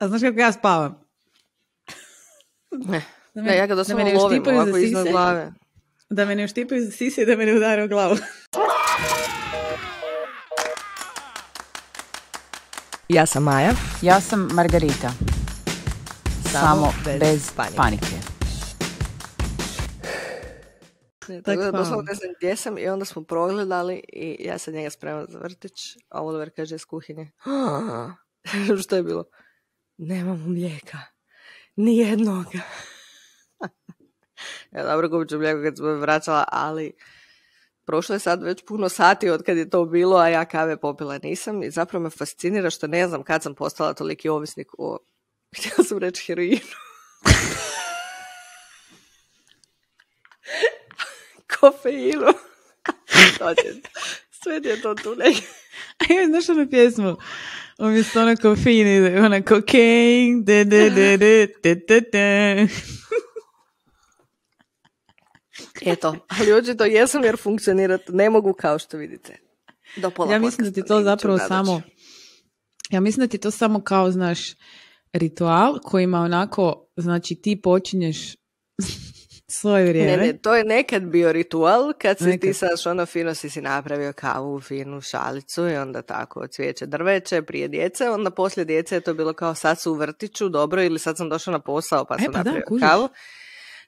A znaš kako ja spavam? Ne, ja ga doslovno lovim ovako iznad glave. Da me ne uštipaju za sise i da me ne udara u glavu. Ja sam Maja. Ja sam Margarita. Samo bez panike. Tako da doslovno ne znam gdje sam i onda smo progledali i ja sam njega spremala za vrtić, a Oliver kaže iz kuhinje. Što je bilo? Nemamo mlijeka. Nijednog. Ja dobro kupit ću mlijeko kad sam vraćala, ali prošlo je sad već puno sati od kad je to bilo, a ja kave popila nisam i zapravo me fascinira što ne znam kad sam postala toliki ovisnik o, htjela sam reći, heroinu. Kofeinu. Sve je to tu neki. A ja znaš ono pjesmu? Umjesto ono kofeine ide ona cocaine. Eto, ali očito jesam jer funkcionirati ne mogu kao što vidite. Do pola ja mislim da ti to zapravo samo... Ja mislim da ti to samo kao, znaš, ritual kojima onako, znači ti počinješ svoje vrijeme. Ne, to je nekad bio ritual kad ti saš ono fino si napravio kavu, finu šalicu i onda tako cvijeće drveće prije djece, onda poslije djece je to bilo kao sad su u vrtiću, dobro, ili sad sam došla na posao pa sam napravio kavu.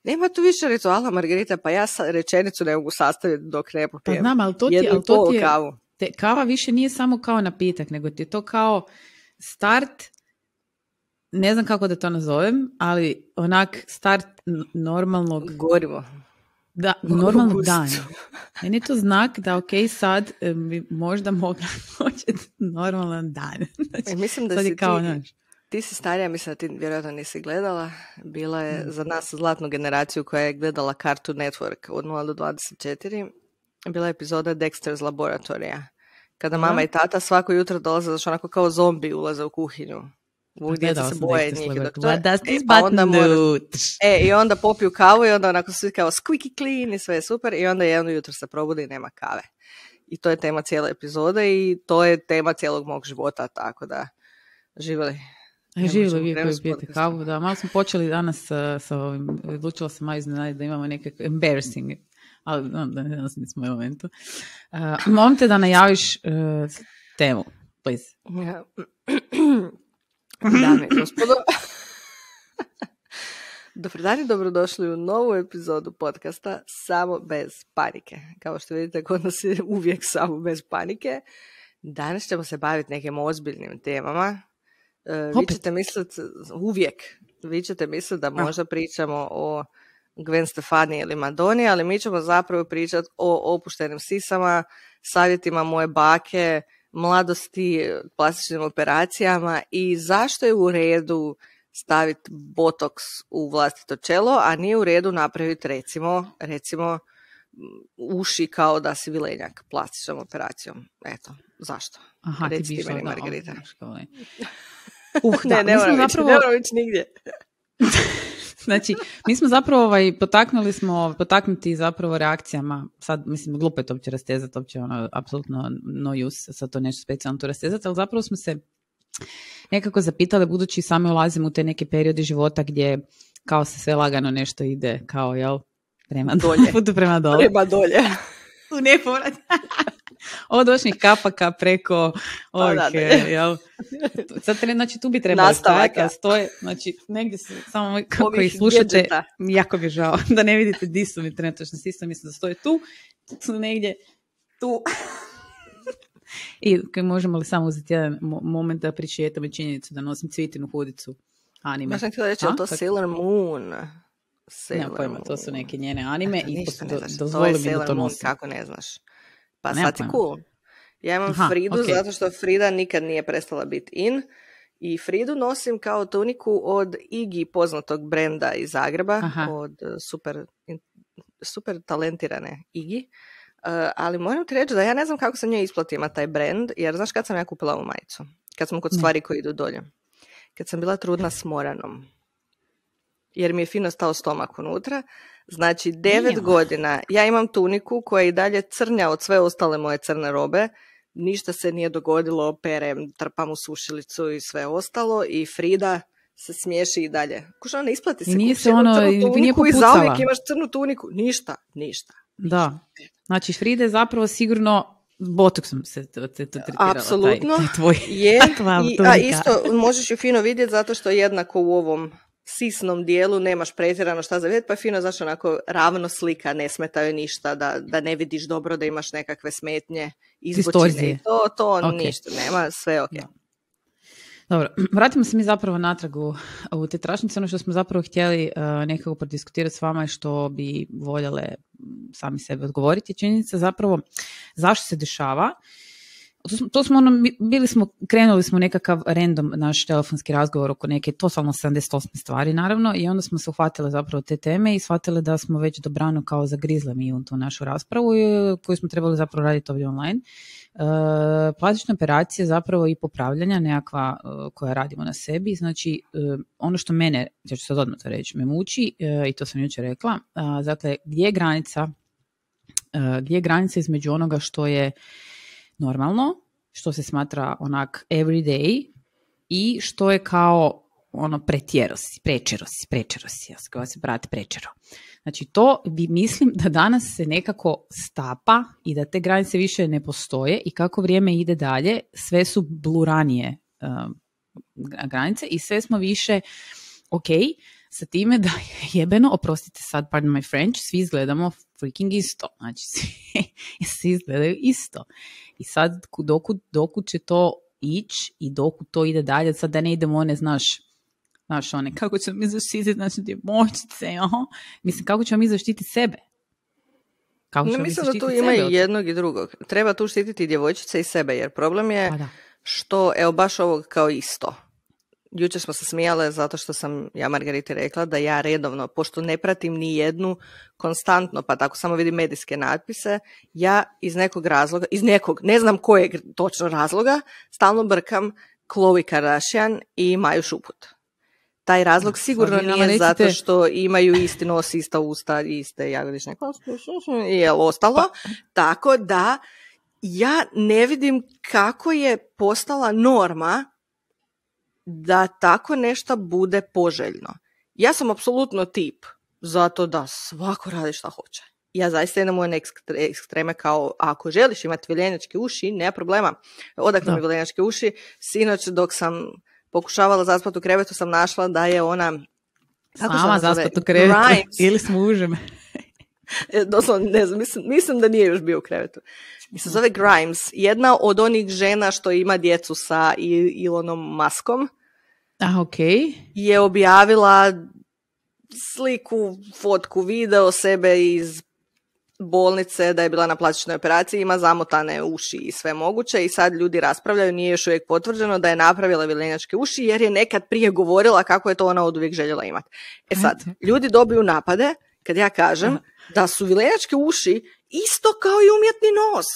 Nema tu više rituala, Margarita, pa ja rečenicu ne mogu sastaviti dok ne popijem. Pa znam, ali to ti je kavu. Kava više nije samo kao napitak, nego ti je to kao start, ne znam kako da to nazovem, ali onak start normalnog... Gorivo. Da, normalnog dana. Meni je to znak da ok, sad bi možda mogla početi normalan dan. Znači, mislim da si kao, ti si starija, mislim da ti vjerojatno nisi gledala. Bila je za nas zlatnu generaciju koja je gledala Cartoon Network od 0 do 24. Bila je epizoda Dexter's Laboratorija. Kada mama i tata svako jutro dolaze, znači onako kao zombi ulaze u kuhinju. Djeca se boje njih. I onda popiju kavu i onda onako svi kao squeaky clean i sve je super i onda jedno jutro se probudi i nema kave. I to je tema cijele epizode i to je tema cijelog mog života, tako da živjeli. Živjeli vi koji pijete kavu, da. Malo smo počeli danas sa ovim, odlučila sam malo iznenaditi da imamo nekakve embarrassing, ali danas nismo u momentu. Molim te da najaviš temu, please. Dame i gospodo, dobar dan i dobrodošli u novu epizodu podcasta Samo bez panike. Kao što vidite, kod nas je uvijek samo bez panike. Danas ćemo se baviti nekim ozbiljnim temama. Vi ćete misliti da možda pričamo o Gwen Stefani ili Madoni, ali mi ćemo zapravo pričati o opuštenim sisama, savjetima moje bake, mladosti, plastičnim operacijama i zašto je u redu staviti botoks u vlastito čelo, a nije u redu napraviti recimo uši kao da si vilenjak plastičnom operacijom. Eto, zašto? Aha, reci ti meni, Margarita. Ne moram ići nigdje. Znači, mi smo zapravo potaknuti zapravo reakcijama, sad mislim glupo je to uopće rastezati, uopće ono, apsolutno no use, sad to nešto specijalno to rastezati, ali zapravo smo se nekako zapitali, budući sami ulazimo u te neke periode života gdje kao se sve lagano nešto ide, kao jel, prema dolje. Putu prema dole. Prema dolje. U nepovrat. Od očnih kapaka preko ovih, jel? Sad, znači, tu bi trebalo stajati, a stoje, znači, negdje se, samo kako ih slušate, dječeta. Jako mi je žao da ne vidite di su mi trenutačno sisa, mislim da stoje tu su negdje tu. I možemo li samo uzeti jedan moment da pričetamo činjenicu da nosim cvitinu hudicu anime. Ja sam htjela reći, to Sailor Moon. Nema pojma, to su neke njene anime i dozvoli mi da to nosim. Kako ne znaš? Pa sad si cool. Ja imam Fridu zato što Frida nikad nije prestala biti in i Fridu nosim kao tuniku od Iggy, poznatog brenda iz Zagreba, od super talentirane Iggy. Ali moram ti reći da ja ne znam kako se njoj isplati ima taj brend, jer znaš kad sam ja kupila ovu majicu? Kad smo kod stvari koje idu dolje. Kad sam bila trudna s Moranom. Jer mi je fino stao stomak unutra. Znači, 9 godina ja imam tuniku koja je i dalje crnja od sve ostale moje crne robe. ništa se nije dogodilo, perem, trpam u sušilicu i sve ostalo i Frida se smiješi i dalje. Kuša, ne isplati se kupiti crnu tuniku i zauvijek imaš crnu tuniku. Ništa. Da, znači Frida je zapravo sigurno botoksom se tretirala. Apsolutno, taj tvoj, a isto možeš ju fino vidjeti zato što jednako u ovom sisnom dijelu nemaš pretjerano šta za vidjeti, pa je fino zašto onako ravno slika, ne smetaju ništa, da ne vidiš dobro, da imaš nekakve smetnje, izbočine i to okay. Ništa, nema, sve ok. Da. Dobro, vratimo se mi zapravo natrag u te tračnice. Ono što smo zapravo htjeli nekako prodiskutirati s vama je što bi voljele sami sebe odgovoriti. Činjenica zapravo zašto se dešava. To smo krenuli smo nekakav random naš telefonski razgovor oko neke totalno 78 stvari naravno i onda smo se uhvatile zapravo te teme i shvatile da smo već dobrano kao zagrizle mi u tu našu raspravu koju smo trebali zapravo raditi ovdje online. Plastična operacija zapravo i popravljanja nekakva koja radimo na sebi, znači ono što mene, ja ću sad odmah to reći, me muči i to sam jučer rekla, dakle gdje je granica između onoga što je normalno, što se smatra onak everyday i što je kao ono prečero si, ja se brate prečero. Znači to mislim da danas se nekako stapa i da te granice više ne postoje i kako vrijeme ide dalje, sve su bluranije granice i sve smo više ok sa time da jebeno, oprostite sad, pardon my French, svi izgledamo freaking isto. Znači svi izgledaju isto. I sad dokud će to ići i dokud to ide dalje, sad da ne idemo one, znaš one, kako ćemo mi zaštititi naše djevojčice, mislim, kako ćemo mi zaštititi sebe? Mislim da tu ima i jednog i drugog. Treba tu štititi djevojčice i sebe, jer problem je što, evo baš ovog kao isto. Jučer smo se smijale zato što sam ja Margariti rekla da ja redovno, pošto ne pratim ni jednu konstantno, pa tako samo vidim medijske natpise, ja iz nekog razloga, ne znam kojeg točno razloga, stalno brkam Khloe Kardashian i Maju Šuput. Taj razlog sigurno nije zato što imaju isti nos, ista usta, iste jagodične koske i ostalo. Tako da ja ne vidim kako je postala norma da tako nešto bude poželjno. Ja sam apsolutno tip zato da svako radi šta hoće. Ja zaista idem u ekstreme kao ako želiš imati viljenjačke uši, nema problema. Odakle mi viljenjačke uši? Sinoć dok sam pokušavala zaspati u krevetu sam našla da je ona... Sama zaspati u krevetu ili s mužem. Doslovno, ne znam, mislim da nije još bio u krevetu. I se zove Grimes, jedna od onih žena što ima djecu sa Elonom Muskom. Okay. Je objavila sliku, fotku, video sebe iz bolnice da je bila na plastičnoj operaciji, ima zamotane uši i sve moguće i sad ljudi raspravljaju, nije još uvijek potvrđeno da je napravila viljenjačke uši jer je nekad prije govorila kako je to ona oduvijek željela imati. E sad, ljudi dobiju napade kad ja kažem da su viljenjačke uši isto kao i umjetni nos.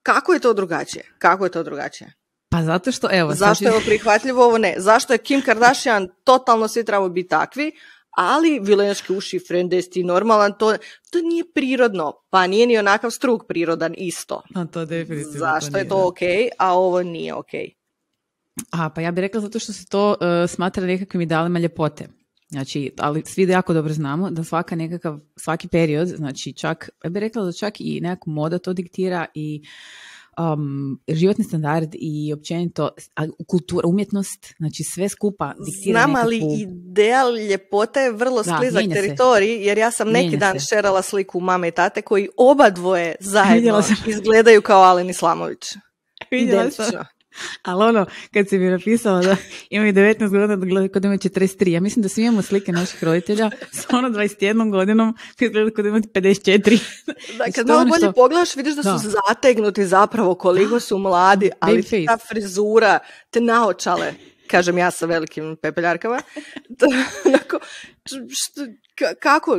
Kako je to drugačije? Pa zato što, evo... Zašto je ovo prihvatljivo, ovo ne? Zašto je Kim Kardashian totalno svi trebamo biti takvi, ali viljenjačke uši, frendesti, normalan, to nije prirodno, pa nije ni onakav struk prirodan isto. A to definitivno. Zašto je to ok, a ovo nije ok? Pa ja bih rekla zato što se to smatra nekakvim idealima ljepote. Znači, ali svi da jako dobro znamo da svaki period, znači čak, ja bih rekla da čak i nekakva moda to diktira i životni standard i općenito kultura, umjetnost, znači sve skupa diktira nekakvu... Znam, ali ideal ljepote je vrlo sklizak teritorij, jer ja sam neki dan šerala sliku mame i tate koji oba dvoje zajedno izgledaju kao Alen Islamović. Identično. Ali ono, kad si mi napisala da imaju 19 godina, da gledaju kod imaju 43, ja mislim da svi imamo slike naših roditelja s ono 21 godinom, kad gledaju kod imaju 54. Da, kad malo bolje pogledaš, vidiš da su zategnuti zapravo koliko su mladi, ali ta frizura, te naočale, kažem ja sa velikim pepeljarkama,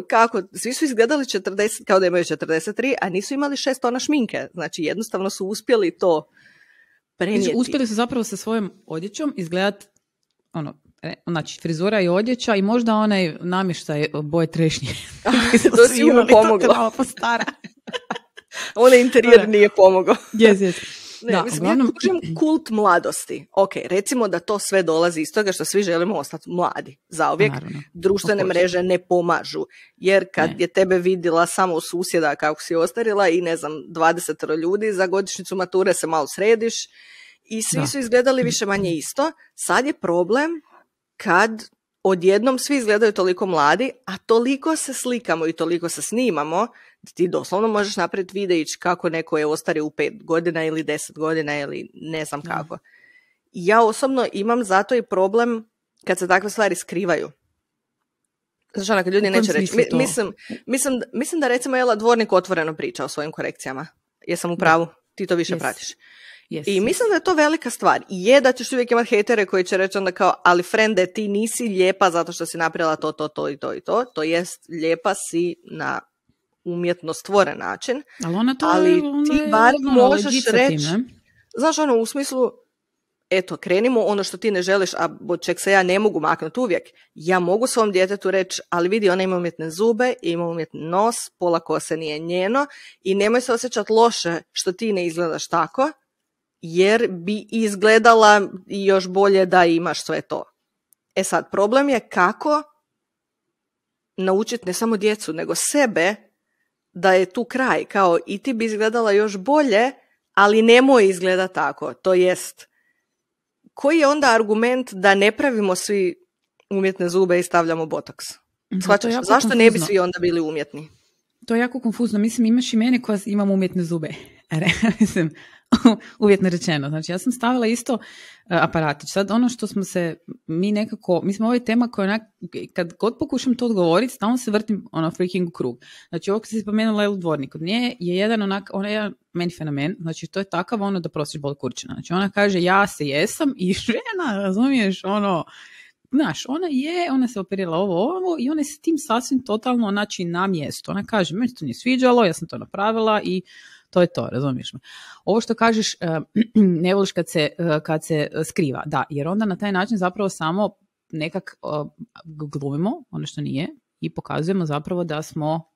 kako, svi su izgledali 40, kao da imaju 43, a nisu imali 6 tona šminke, znači jednostavno su uspjeli to prenijeti. Uspjeli su zapravo sa svojom odjećom izgledati, znači frizura i odjeća i možda onaj namještaj boje trešnje. To si mu pomoglo. To stara. Onaj interijer nije pomogao. Yes. Ja kužim kult mladosti. Ok, recimo da to sve dolazi iz toga što svi želimo ostati mladi zauvijek. Naravno. Društvene mreže ne pomažu. Jer kad je tebe vidjela samo susjeda kako si ostarila i 20 ljudi, za godišnjicu mature se malo središ i svi su izgledali više manje isto. Sad je problem kad odjednom svi izgledaju toliko mladi, a toliko se slikamo i toliko se snimamo, da ti doslovno možeš napraviti videić kako neko je ostario u 5 godina ili 10 godina ili ne znam kako. Ja osobno imam zato i problem kad se takve stvari skrivaju. Znači, kad ljudi neće reći. Mislim da recimo Ela Dvornik otvoreno priča o svojim korekcijama. Jesam u pravu? Ti to više pratiš. Yes. I mislim da je to velika stvar. I je da ćeš uvijek imati hejtere koji će reći onda kao, ali frende, ti nisi lijepa zato što si napravila to i to i to. To jest, lijepa si na umjetno stvoren način. Ali ti bar možeš reći, znaš u smislu, eto, krenimo ono što ti ne želiš, a od čeg se ja ne mogu maknuti uvijek. Ja mogu svom djetetu reći, ali vidi, ona ima umjetne zube, ima umjetni nos, pola kose nije njeno i nemoj se osjećati loše što ti ne izgledaš tako, jer bi izgledala još bolje da imaš sve to. E sad, problem je kako naučiti ne samo djecu, nego sebe da je tu kraj, kao i ti bi izgledala još bolje, ali nemoj izgleda tako. To jest, koji je onda argument da ne pravimo svi umjetne zube i stavljamo botoks? Shvaćaš? Zašto ne bi svi onda bili umjetni? To je jako konfuzno. Mislim, imaš i mene koja imam umjetne zube. Mislim, uvjetno rečeno. Znači, ja sam stavila isto aparatić. Sad, ono što smo se, mi nekako, mislim, ovo je tema koja kad god pokušam to odgovoriti, stalno se vrtim freaking u krug. Znači, ovo kad si spomenula Elu Dvornik, od nje je jedan ona je jedan meni fenomen, znači, to je takav da prosiš bol kurčina. Znači, ona kaže, ja se jesam i žena, razumiješ, znaš, ona se operirala ovo i ona je s tim sasvim totalno, znači, na mjestu. Ona kaže, meni se to nije sviđalo, ja sam to napravila i to je to, razumiješ me. Ovo što kažeš, ne voliš kad se skriva, da, jer onda na taj način zapravo samo nekak glumimo ono što nije i pokazujemo zapravo da smo,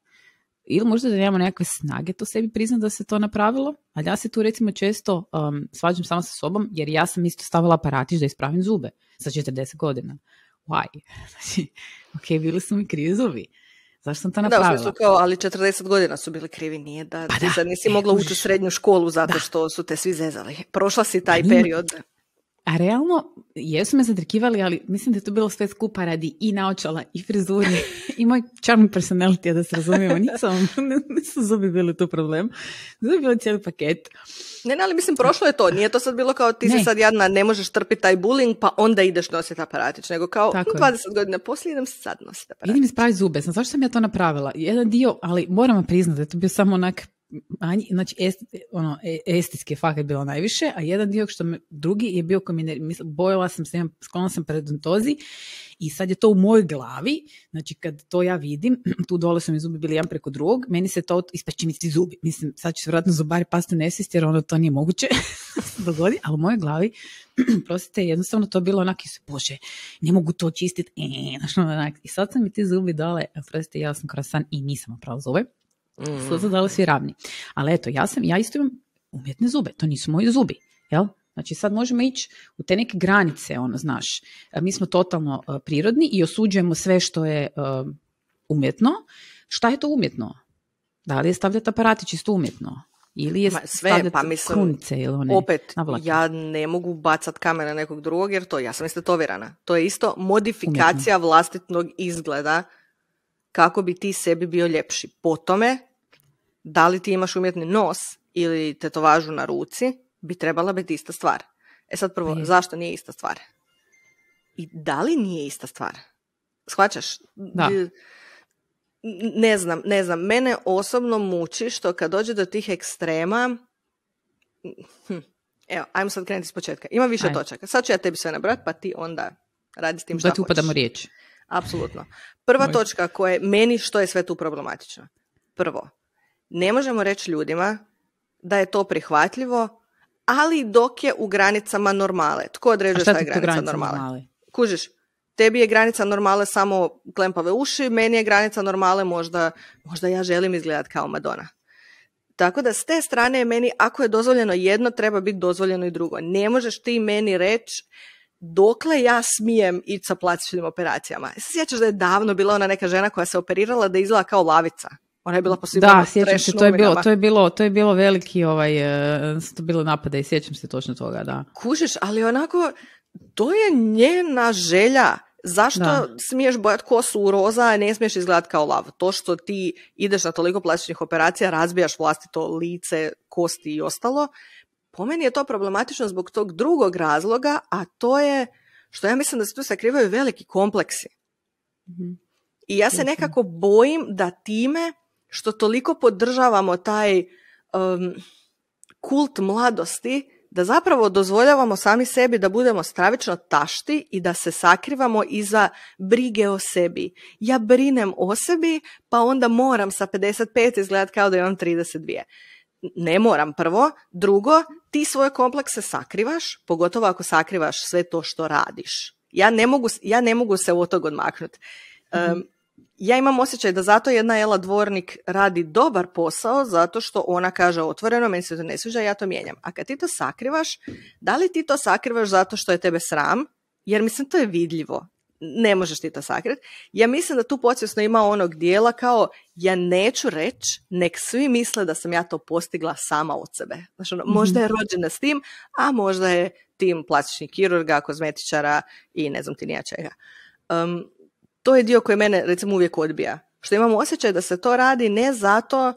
ili možda da nemamo nekakve snage to sebi priznati da se to napravilo, ali ja se tu recimo često svađam sama sa sobom, jer ja sam isto stavila aparatić da ispravim zube sa 40 godina. Why? Znači, ok, bili su mi krivi zubi. Zašto sam to napravila? Da, kao, ali 40 godina su bili krivi, nije da ti sad nisi mogla ući u srednju školu zato što su te svi zezali. Prošla si taj period. A realno, jesu me zadrkivali, ali mislim da je to bilo sve skupa radi i naočala, i frizuri, i moj charming personality, da se razumijemo. Nisu zubi bili tu problem. Zubi bili cijeli paket. Ne, ali mislim, prošlo je to. Nije to sad bilo kao ti si sad jadna, ne možeš trpiti taj bullying, pa onda ideš nositi aparatić. Nego kao 20 godina poslije idem sad nositi aparatić. Idem ispraviti zube. Zašto sam ja to napravila? Jedan dio, ali moram vam priznati da je to bio samo onak, znači estetski je fakat bilo najviše, a jedan dio drugi je bio bojala sam se, sklona sam parodontozi i sad je to u mojoj glavi, znači kad to ja vidim, tu dole su mi zubi bili jedan preko drugog, meni se to ispeći mi ti zubi, mislim sad će se vratno zubari pasti u nesvijest jer to nije moguće dogodi, ali u mojoj glavi prostite, jednostavno to bilo onak i se, bože, ne mogu to čistiti, i sad sam mi ti zubi dole, prostite, ja sam krasan i nisam oprala zube. Su se dali svi ravni. Ali eto, ja isto imam umjetne zube, to nisu moji zubi, jel? Znači sad možemo ići u te neke granice, znaš, mi smo totalno prirodni i osuđujemo sve što je umjetno. Šta je to umjetno? Da li je stavljati aparatić isto umjetno? Ili je stavljati krunice ili one opet, navlake? Ja ne mogu bacat kamen na nekog drugog jer ja sam istetovirana. To je isto modifikacija vlastitnog izgleda kako bi ti sebi bio ljepši. Po tome, da li ti imaš umjetni nos ili tetovažu na ruci, bi trebala biti ista stvar. E sad prvo, zašto nije ista stvar? I da li nije ista stvar? Shvaćaš? Da. Ne znam. Mene osobno muči što kad dođe do tih ekstrema, evo, ajmo sad krenuti s početka. Ima više točaka. Sad ću ja tebi sve nabrati, pa ti onda radi s tim šta hoćeš. Da ti upadamo riječ. Apsolutno. Prva točka koja je meni što je sve tu problematično. Prvo, ne možemo reći ljudima da je to prihvatljivo, ali dok je u granicama normale. Tko određuje šta je granica normale? Kužiš, tebi je granica normale samo klempave uši, meni je granica normale možda ja želim izgledati kao Madonna. Tako da s te strane je meni, ako je dozvoljeno jedno, treba biti dozvoljeno i drugo. Ne možeš ti meni reći dokle ja smijem ići sa plastičnim operacijama. Sjećaš da je davno bila ona neka žena koja se operirala da izgleda kao lavica? Ona je bila po svim sjećam se, to je bilo veliki to bilo napade i sjećam se točno toga, da. Kužiš, ali onako, to je njena želja. Zašto smiješ bojati kosu u roza, a ne smiješ izgledati kao lav? To što ti ideš na toliko plastičnih operacija, razbijaš vlastito lice, kosti i ostalo, po meni je to problematično zbog tog drugog razloga, a to je što ja mislim da se tu sakrivaju veliki kompleksi. Mm-hmm. I ja se nekako bojim da time što toliko podržavamo taj kult mladosti, da zapravo dozvoljavamo sami sebi da budemo stravično tašti i da se sakrivamo iza brige o sebi. Ja brinem o sebi, pa onda moram sa 55 izgledati kao da imam 32. Ne moram, prvo. Drugo, ti svoje komplekse sakrivaš, pogotovo ako sakrivaš sve to što radiš. Ja ne mogu se od toga odmaknuti. Ja imam osjećaj da zato jedna Ela Dvornik radi dobar posao, zato što ona kaže otvoreno, meni se to ne sviđa, ja to mijenjam. A kad ti to sakrivaš, da li ti to sakrivaš zato što je tebe sram? Jer mislim, to je vidljivo. Ne možeš ti to sakriti. Ja mislim da tu podsvjesno ima onog dijela kao ja neću reći, nek svi misle da sam ja to postigla sama od sebe. Znači, možda je rođena s tim, a možda je tim plastičnih kirurga, kozmetičara i ne znam ti nija čega. To je dio koji mene recimo uvijek odbija. Što imam osjećaj da se to radi ne zato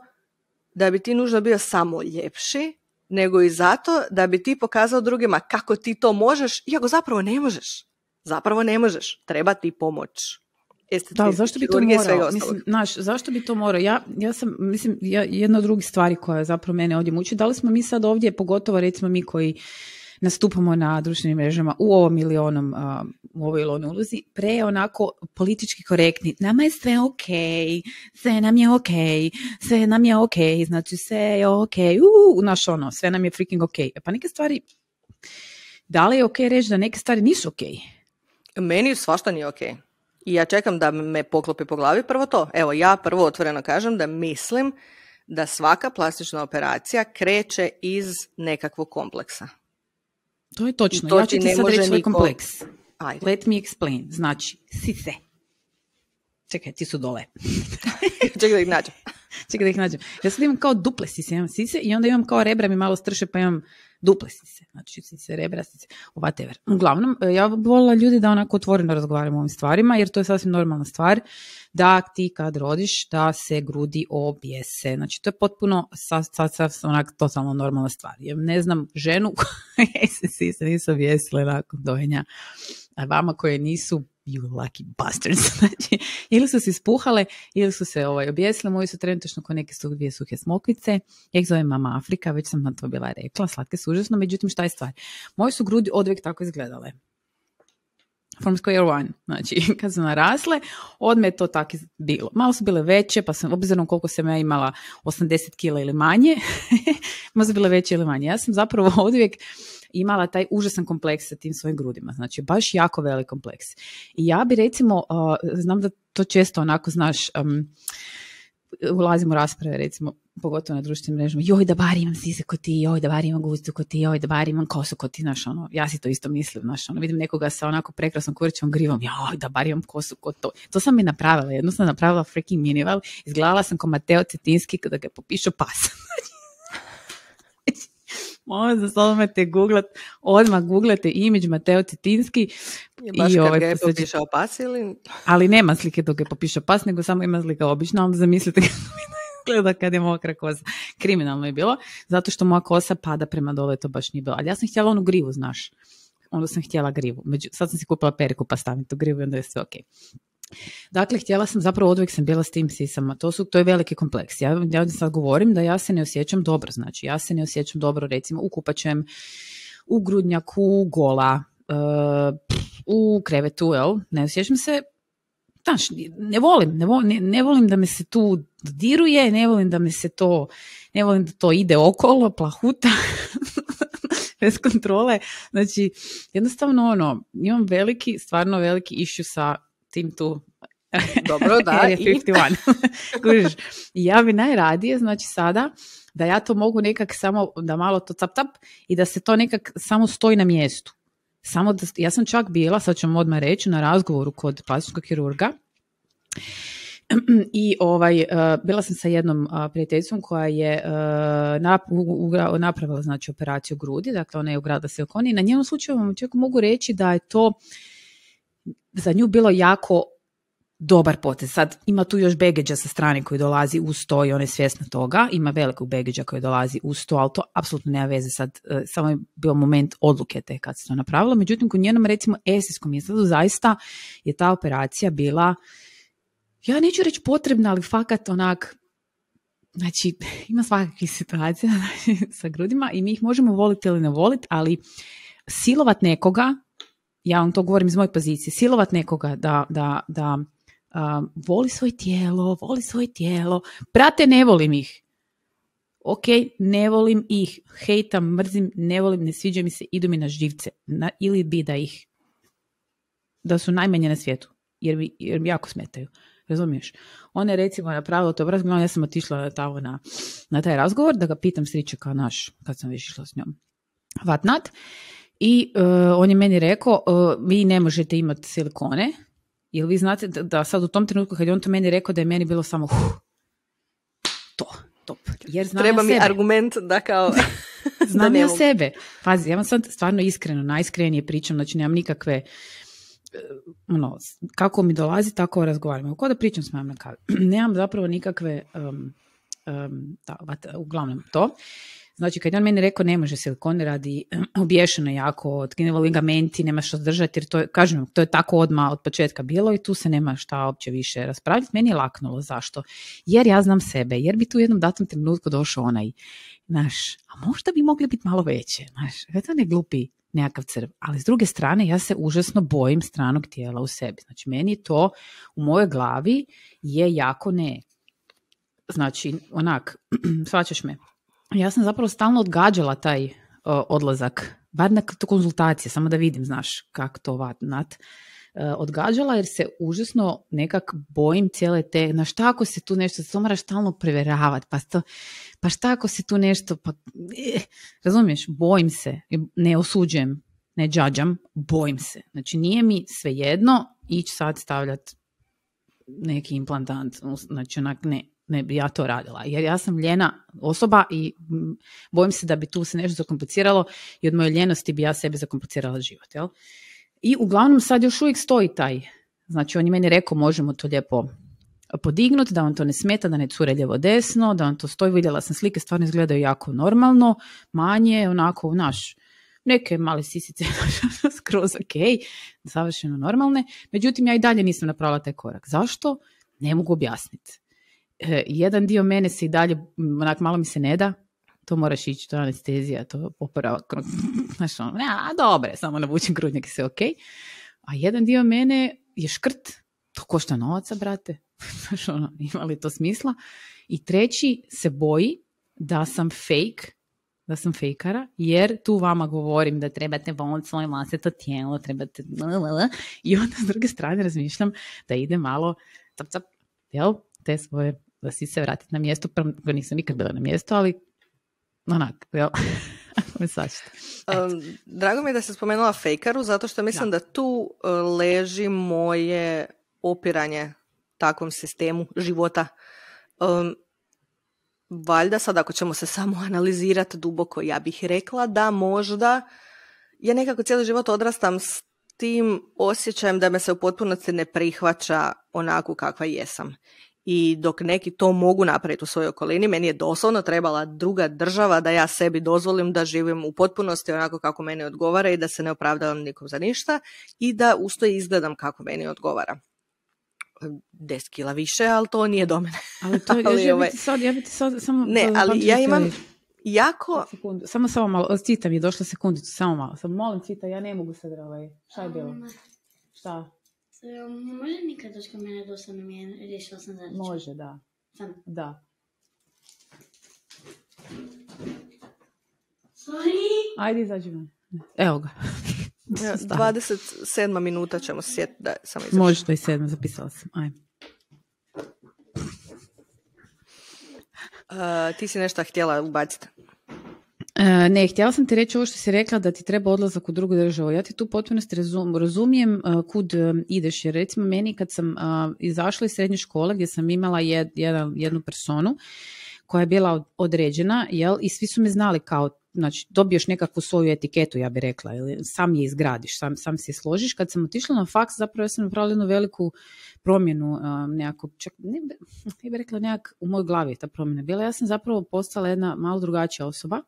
da bi ti nužno bio samo ljepši, nego i zato da bi ti pokazao drugima kako ti to možeš, iako zapravo ne možeš. Zapravo ne možeš. Treba ti pomoć. Da, zašto bi to morao? Mislim, zašto bi to morao? Ja sam, jedna od drugih stvari koja zapravo mene ovdje muči, da li smo mi sad ovdje, pogotovo recimo mi koji nastupamo na društvenim mrežama u ovom ili onom, u ovoj ili onoj ulozi, onako politički korektni. Nama je sve okej, sve nam je okej, sve nam je okej, znači sve je okej, sve nam je freaking okej. Pa neke stvari, da li je okej reći da neke stvari nisu okej? Meni svašta nije okej. I ja čekam da me poklopi po glavi prvo to. Evo, ja prvo otvoreno kažem da mislim da svaka plastična operacija kreće iz nekakvog kompleksa. To je točno. Ja ću ti sad reći svoj kompleks. Ajde. Let me explain. Znači, sise. Čekaj, ti su dole. Čekaj da ih nađem. Ja sad imam kao duple sise. Imam sise i onda imam kao rebra mi malo strše, pa imam duple sise. Znači, sise, rebra, sise, whatever. Uglavnom, ja bih volila ljudi da onako otvoreno razgovaramo o ovim stvarima, jer to je sasvim normalna stvar da ti kad rodiš, da se grudi objese. Znači, to je potpuno onak totalno normalna stvar. Ja ne znam ženu koje se nisu objesile nakon dojenja, a vama koje nisu, you lucky bastards. Znači, ili su se ispuhale, ili su se objesile. Moji su trenutačno ko neke dvije suhe smokvice. Ja ih zovem Mama Afrika, već sam na to bila rekla, slatke su užasno, međutim šta je stvar? Moji su grudi odvijek tako izgledale. From square one. Znači, kad su narasle, odme je to tako bilo. Malo su bile veće, pa sam, obzirom koliko sam ja imala 80 kila ili manje, malo su bile veće ili manje. Ja sam zapravo odvijek imala taj užasan kompleks sa tim svojim grudima. Znači, baš jako velik kompleks. I ja bi recimo, znam da to često onako, znaš, ulazim u rasprave, recimo, pogotovo na društvenim mrežama, joj da bar imam sise ko ti, joj da bar imam gustu ko ti, joj da bar imam kosu ko ti, znaš, ono, ja si to isto mislim, znaš, ono, vidim nekoga sa onako prekrasnom kurčevom grivom, joj da bar imam kosu ko to. To sam mi napravila, jednostavno napravila freaking minival, izgledala sam ko Mateo Cetinski kada ga popišu pas. Molim za odmah googlat, odmah googlate imidž Mateo Cetinski. Baš kad ga je popišao pas ili? Ali nema slike dok je popišao pas, nego samo ima slika obična, onda zamislite kako gleda kad je mokra kosa. Kriminalno je bilo, zato što moja kosa pada prema dole, to baš nije bilo. Ali ja sam htjela onu grivu, znaš. Onda sam htjela grivu. Sad sam si kupila periku pa stavim tu grivu i onda je sve okej. Dakle, htjela sam, zapravo oduvijek sam bila s tim sisama, to je veliki kompleks. Ja ovdje sad govorim da ja se ne osjećam dobro, znači ja se ne osjećam dobro recimo u kupačem, u grudnjaku, gola, u krevetu, ne osjećam se, znaš, ne volim da me se tu diruje, ne volim da to ide okolo, plahuta, bez kontrole, znači jednostavno imam stvarno veliki issue sa tim tu Dobro, da. Area 51. I ja bi najradije, znači sada, da ja to mogu nekak samo, da malo to tap i da se to nekak samo stoji na mjestu. Samo da, ja sam čak bila, sad ću vam odmah reći, na razgovoru kod plastičnog kirurga i bila sam sa jednom prijateljicom koja je napravila znači operaciju grudi, dakle ona je ugradila silikone i na njenom slučaju vam čak mogu reći da je to za nju bilo jako dobar potez. Sad ima tu još baggage sa strane koji dolazi uz to i ona je svjesna toga. Ima velikog baggage koji dolazi uz to, ali to apsolutno nema veze. Sad samo je bio moment odluke te kad se to napravilo. Međutim, kod njenom recimo estetskom izgledu zaista je ta operacija bila, ja neću reći potrebna, ali fakat onak, znači ima svakakvih situacija sa grudima i mi ih možemo voliti ili ne voliti, ali silovat nekoga, ja vam to govorim iz moje pozicije, silovat nekoga da voli svoje tijelo, brate, ne volim ih. Ok, ne volim ih, hejtam, mrzim, ne volim, ne sviđa mi se, idu mi na živce. Ili bi da su najmanje na svijetu, jer mi jako smetaju. Razumiješ? Ona je recimo napravila to razgovor, ja sam otišla tamo na taj razgovor da ga pitam stričeka naš, kad sam već išla s njom. Vatnat. I on je meni rekao, vi ne možete imati silikone, jer vi znate da sad u tom trenutku kad je on to meni rekao da je meni bilo samo top. Jer znam treba mi sebe. Argument da kao... znam ja sebe. Pazi, ja vam sad stvarno iskreno, najiskrenije pričam, znači nemam nikakve, kako mi dolazi, tako razgovaram. Kao da pričam s mojom na kavi. Nemam zapravo nikakve, uglavnom to. Znači, kad je on meni rekao ne može silikone radi obješeno jako, otkinuli ligamenti, nema što držati, jer to je, kažem, to je tako odmah od početka bilo i tu se nema šta uopće više raspravljati. Meni je laknulo. Zašto? Jer ja znam sebe, jer bi tu u jednom datom trenutku došao onaj, a možda bi mogli biti malo veće, to ne glupi nekakav crv. Ali s druge strane, ja se užasno bojim stranog tijela u sebi. Znači, meni to u mojoj glavi je jako ne. Znači, shvaćaš me. Ja sam zapravo stalno odgađala taj odlazak, bar na konzultacije, samo da vidim, kako to vatnat. Odgađala jer se užasno nekak bojim cijele te, šta ako se tu nešto, to moraš stalno provjeravati, pa šta ako se tu nešto, razumiješ, bojim se, ne osuđujem, ne džađam, bojim se. Znači nije mi svejedno ići sad stavljati neki implantant, znači ne bi ja to radila, jer ja sam ljena osoba i bojim se da bi tu se nešto zakompliciralo i od moje ljenosti bi ja sebi zakomplicirala život, jel? I uglavnom sad još uvijek stoji taj, znači on je meni rekao možemo to lijepo podignuti, da vam to ne smeta, da ne cure lijevo desno, da vam to stoji, vidjela sam slike, stvarno izgledaju jako normalno, manje, onako, neke male sisice skroz ok, savršeno normalne, međutim ja i dalje nisam napravila taj korak. Zašto? Ne mogu objasniti. Jedan dio mene se i dalje, malo mi se ne da, to moraš ići, to je anestezija, to oporavak, dobre, samo navučem grudnjak i sve ok. A jedan dio mene je škrt, to košta novaca, brate, ima li to smisla? I treći se boji da sam fejkara, jer tu vama govorim da trebate voliti svoje vlastito tijelo, trebate... I onda s druge strane razmišljam da ide malo jel, te svoje, da si se vratiti na mjesto, prvo nisam nikad bila na mjestu, ali jel, drago mi je da se spomenula fejkaru, zato što mislim da tu leži moje opiranje takvom sistemu života. Valjda sad ako ćemo se samo analizirati duboko, ja bih rekla da možda ja nekako cijeli život odrastam s tim osjećajem da me se u potpunosti ne prihvaća onako kakva jesam. I dok neki to mogu napraviti u svojoj okolini, meni je doslovno trebala druga država da ja sebi dozvolim da živim u potpunosti onako kako meni odgovara i da se ne opravdavam nikom za ništa i da usto izgledam kako meni odgovara. 10 kila više, ali to nije do mene. Ali to ja bi ti sad samo... Ne, ali ja imam jako... Samo malo, Cita mi je došla sekundicu, samo malo. Samo molim Cita, ja ne mogu sad šta je bilo? Šta? Može nikad doći kod mene dosta nam je, riješila sam zadaću. Može, da. Sam. Da. Sorry. Ajde, izađi van. Evo ga. 27 minuta ćemo se sjetiti da sam izašla. Može, 27, zapisala sam. Aj. Ti si nešto htjela ubaciti? Ne, htjela sam ti reći ovo što si rekla da ti treba odlazak u drugu državu. Ja ti tu potpuno razumijem kud ideš. Jer recimo meni kad sam izašla iz srednje škole gdje sam imala jednu personu koja je bila određena, jel, i svi su me znali kao, znači dobiješ nekakvu svoju etiketu, ja bih rekla, ili sam je izgradiš, sam se složiš. Kad sam otišla na faks, zapravo ja sam napravila jednu veliku promjenu, nekako, čak ne bih rekla nekak u mojoj glavi ta promjena bila. Ja sam zapravo postala jedna malo drugačija osoba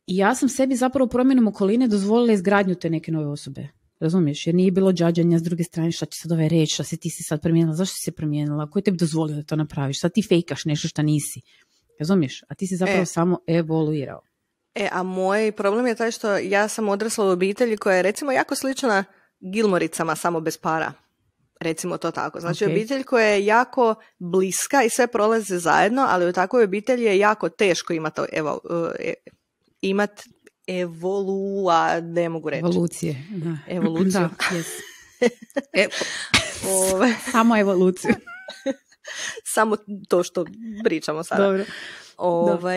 i ja sam sebi zapravo promjenom okoline dozvolila izgradnju te neke nove osobe. Razumiješ? Jer nije bilo džađanja s druge strane, šta će sad ovaj reći, šta si ti si sad promijenila, zašto si se promijenila, ko je tebi dozvolio da to napraviš, sad ti fejkaš nešto šta nisi. Razumiješ? A ti si zapravo samo evoluirao. A moj problem je taj što ja sam odrasla u obitelji koja je recimo jako slična Gilmoricama, samo bez para. Recimo to tako. Znači obitelj koja je jako bliska i sve prolaze zajedno, ali u takvoj obitelji je jako teško imati ne mogu reći. Evolucije. Da. Evoluciju. Da, yes. Samo evoluciju. Samo to što pričamo sada. Dobro.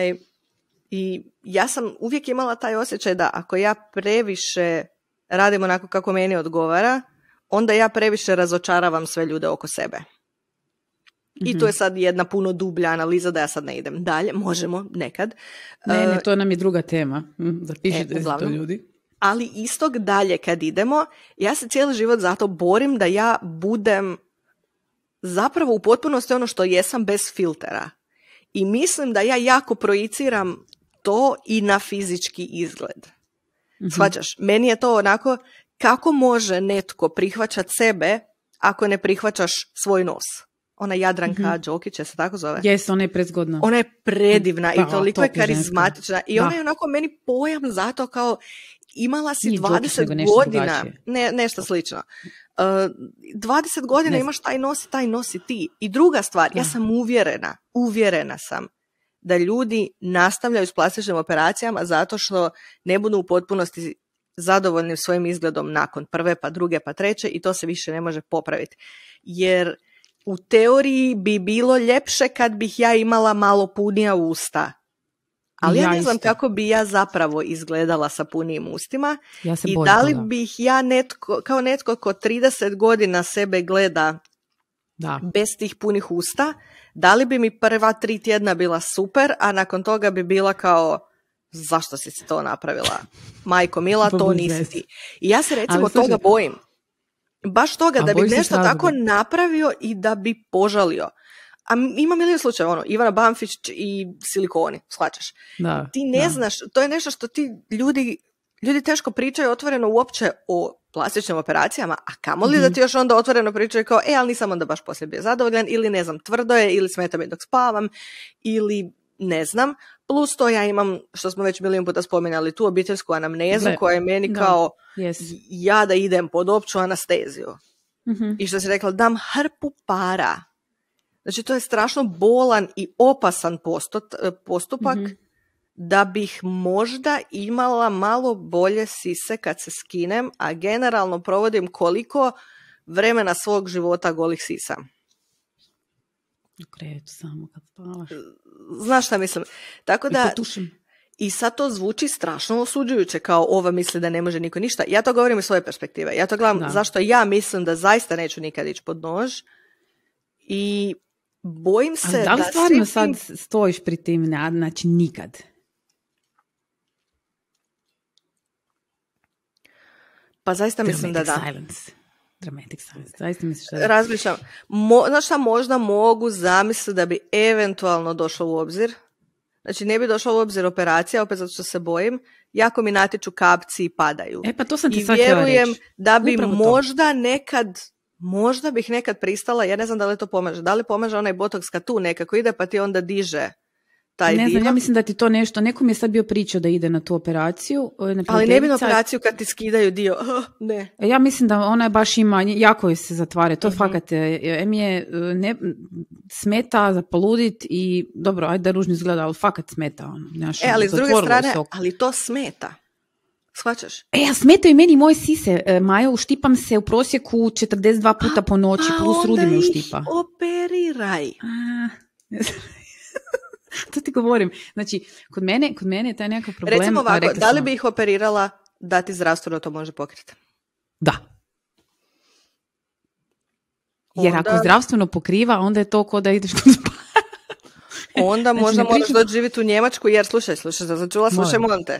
I ja sam uvijek imala taj osjećaj da ako ja previše radim onako kako meni odgovara, onda ja previše razočaravam sve ljude oko sebe. I to je sad jedna puno dublja analiza da ja sad ne idem dalje. Možemo, nekad. Ne, to nam je druga tema. Zapišite se to, ljudi. Ali istog dalje kad idemo, ja se cijeli život zato borim da ja budem zapravo u potpunosti ono što jesam bez filtera. I mislim da ja jako projiciram to i na fizički izgled. Shvaćaš? Meni je to onako, kako može netko prihvaćati sebe ako ne prihvaćaš svoj nos? Ona Jadranka Đokić, se tako zove? Jes, ona je prezgodna. Ona je predivna i toliko je karizmatična. I ona je onako meni pojam zato kao imala si 20 godina. Nešto slično. 20 godina imaš taj nosi ti. I druga stvar, ja sam uvjerena sam da ljudi nastavljaju s plastičnim operacijama zato što ne budu u potpunosti zadovoljni svojim izgledom nakon prve, pa druge, pa treće i to se više ne može popraviti. Jer u teoriji bi bilo ljepše kad bih ja imala malo punija usta. Ali ja ne znam kako bi ja zapravo izgledala sa punijim ustima. I da li bih ja kao netko ko 30 godina sebe gleda bez tih punih usta, da li bi mi prva 3 tjedna bila super, a nakon toga bi bila kao, zašto si to napravila? Majko mila, to nisi ti. I ja se recimo toga bojim. Baš toga da bi nešto tako napravio i da bi požalio. A ima milijun slučaja, Ivana Banfić i silikoni, shvaćaš. Ti ne znaš, to je nešto što ti ljudi teško pričaju otvoreno uopće o plastičnim operacijama, a kamoli da ti još onda otvoreno pričaju kao, ali nisam onda baš poslije bio zadovoljan, ili ne znam, tvrdo je, ili smeta mi dok spavam, ili ne znam. Plus to ja imam, što smo već milijun puta spominjali, tu obiteljsku anamnezu koja je meni kao ja da idem pod opću anesteziju. I što si rekla, dam hrpu para. Znači to je strašno bolan i opasan postupak da bih možda imala malo bolje sise kad se skinem, a generalno provodim koliko vremena svog života golih sisa. Kreću samo kad spavaš. Znaš šta mislim? Tako da, i sad to zvuči strašno osuđujuće, kao ova misli da ne može niko ništa. Ja to govorim iz svoje perspektive. Ja to gledam zašto ja mislim da zaista neću nikad ići pod nož i bojim se da... Ali da li stvarno sad stojiš pri tim, znači nikad? Pa zaista mislim da da. Dramatic silence. Zaista misliš da... Razmišljam. Znaš šta možda mogu zamisliti da bi eventualno došlo u obzir? Znači ne bi došlo u obzir operacija, opet zato što se bojim. Jako mi natiču kapci i padaju. Pa to sam ti I sad htjela reći. Vjerujem da bi možda bih nekad pristala, ja ne znam da li to pomaže. Da li pomaže onaj botoks kad tu nekako ide pa ti onda diže taj dio? Ne znam, ja mislim da ti to nešto, neko mi je sad bio pričao da ide na tu operaciju. Ali ne bi na operaciju kad ti skidaju dio, ne. Ja mislim da ona baš ima, jako je se zatvara, to fakat je smeta za poludit i dobro, ajde da ružno izgleda, ali fakat smeta. Ali s druge strane, ali to smeta. Shvaćaš? Ja smetaju meni moje sise, Majo, uštipam se u prosjeku 42 puta po noći, plus Rudi me uštipa. Operiraj. To ti govorim. Znači, kod mene je taj nekakav problem. Recimo ovako, da li bi ih operirala da ti zdravstveno to može pokriti? Da. Jer ako zdravstveno pokriva, onda je to ko da ideš kod onda znači, možda moraš doći živjeti u Njemačku, jer slušaj, molim te.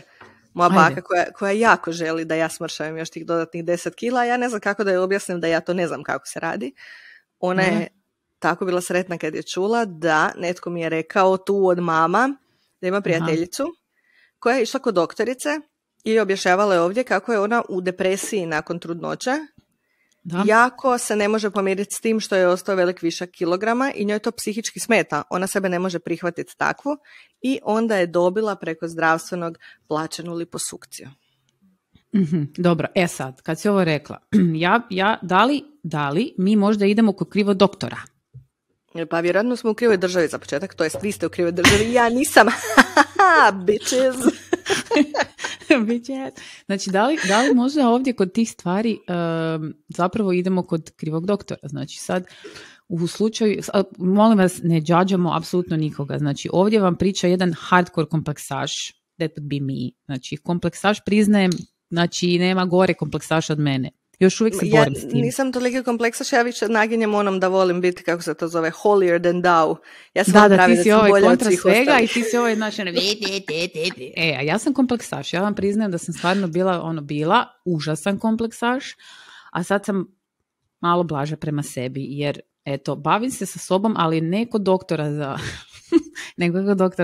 Moja baka koja jako želi da ja smršavam još tih dodatnih 10 kila, ja ne znam kako da joj objasnim da ja to ne znam kako se radi. Ona je tako bila sretna kad je čula da netko mi je rekao tu od mama da ima prijateljicu koja je išla kod doktorice i objašnjavala je ovdje kako je ona u depresiji nakon trudnoće. Da. Jako se ne može pomiriti s tim što je ostao velik višak kilograma i njoj to psihički smeta. Ona sebe ne može prihvatiti takvu i onda je dobila preko zdravstvenog plaćenu liposukciju. Dobro, sad, kad si ovo rekla, da li mi možda idemo kod krivog doktora? Pa vjerojatno smo u krivoj državi za početak, to jest vi ste u krivoj državi, ja nisam. Bitches. Znači, da li možda ovdje kod tih stvari zapravo idemo kod krivog doktora? Znači, sad u slučaju, molim vas, ne džadžamo apsolutno nikoga. Znači, ovdje vam priča jedan hardcore kompleksaš, that would be me. Znači, kompleksaš priznajem, znači, nema gore kompleksaša od mene. Još uvijek se borim s tim. Ja nisam toliki kompleksaš, ja više naginjem onom da volim biti, kako se to zove, holier than thou. Ja sam da, ti si ovaj kontra svega i ti si ovaj, znači, a ja sam kompleksaš. Ja vam priznajem da sam stvarno bila užasan kompleksaš, a sad sam malo blaža prema sebi, jer eto, bavim se sa sobom, ali ne kod doktora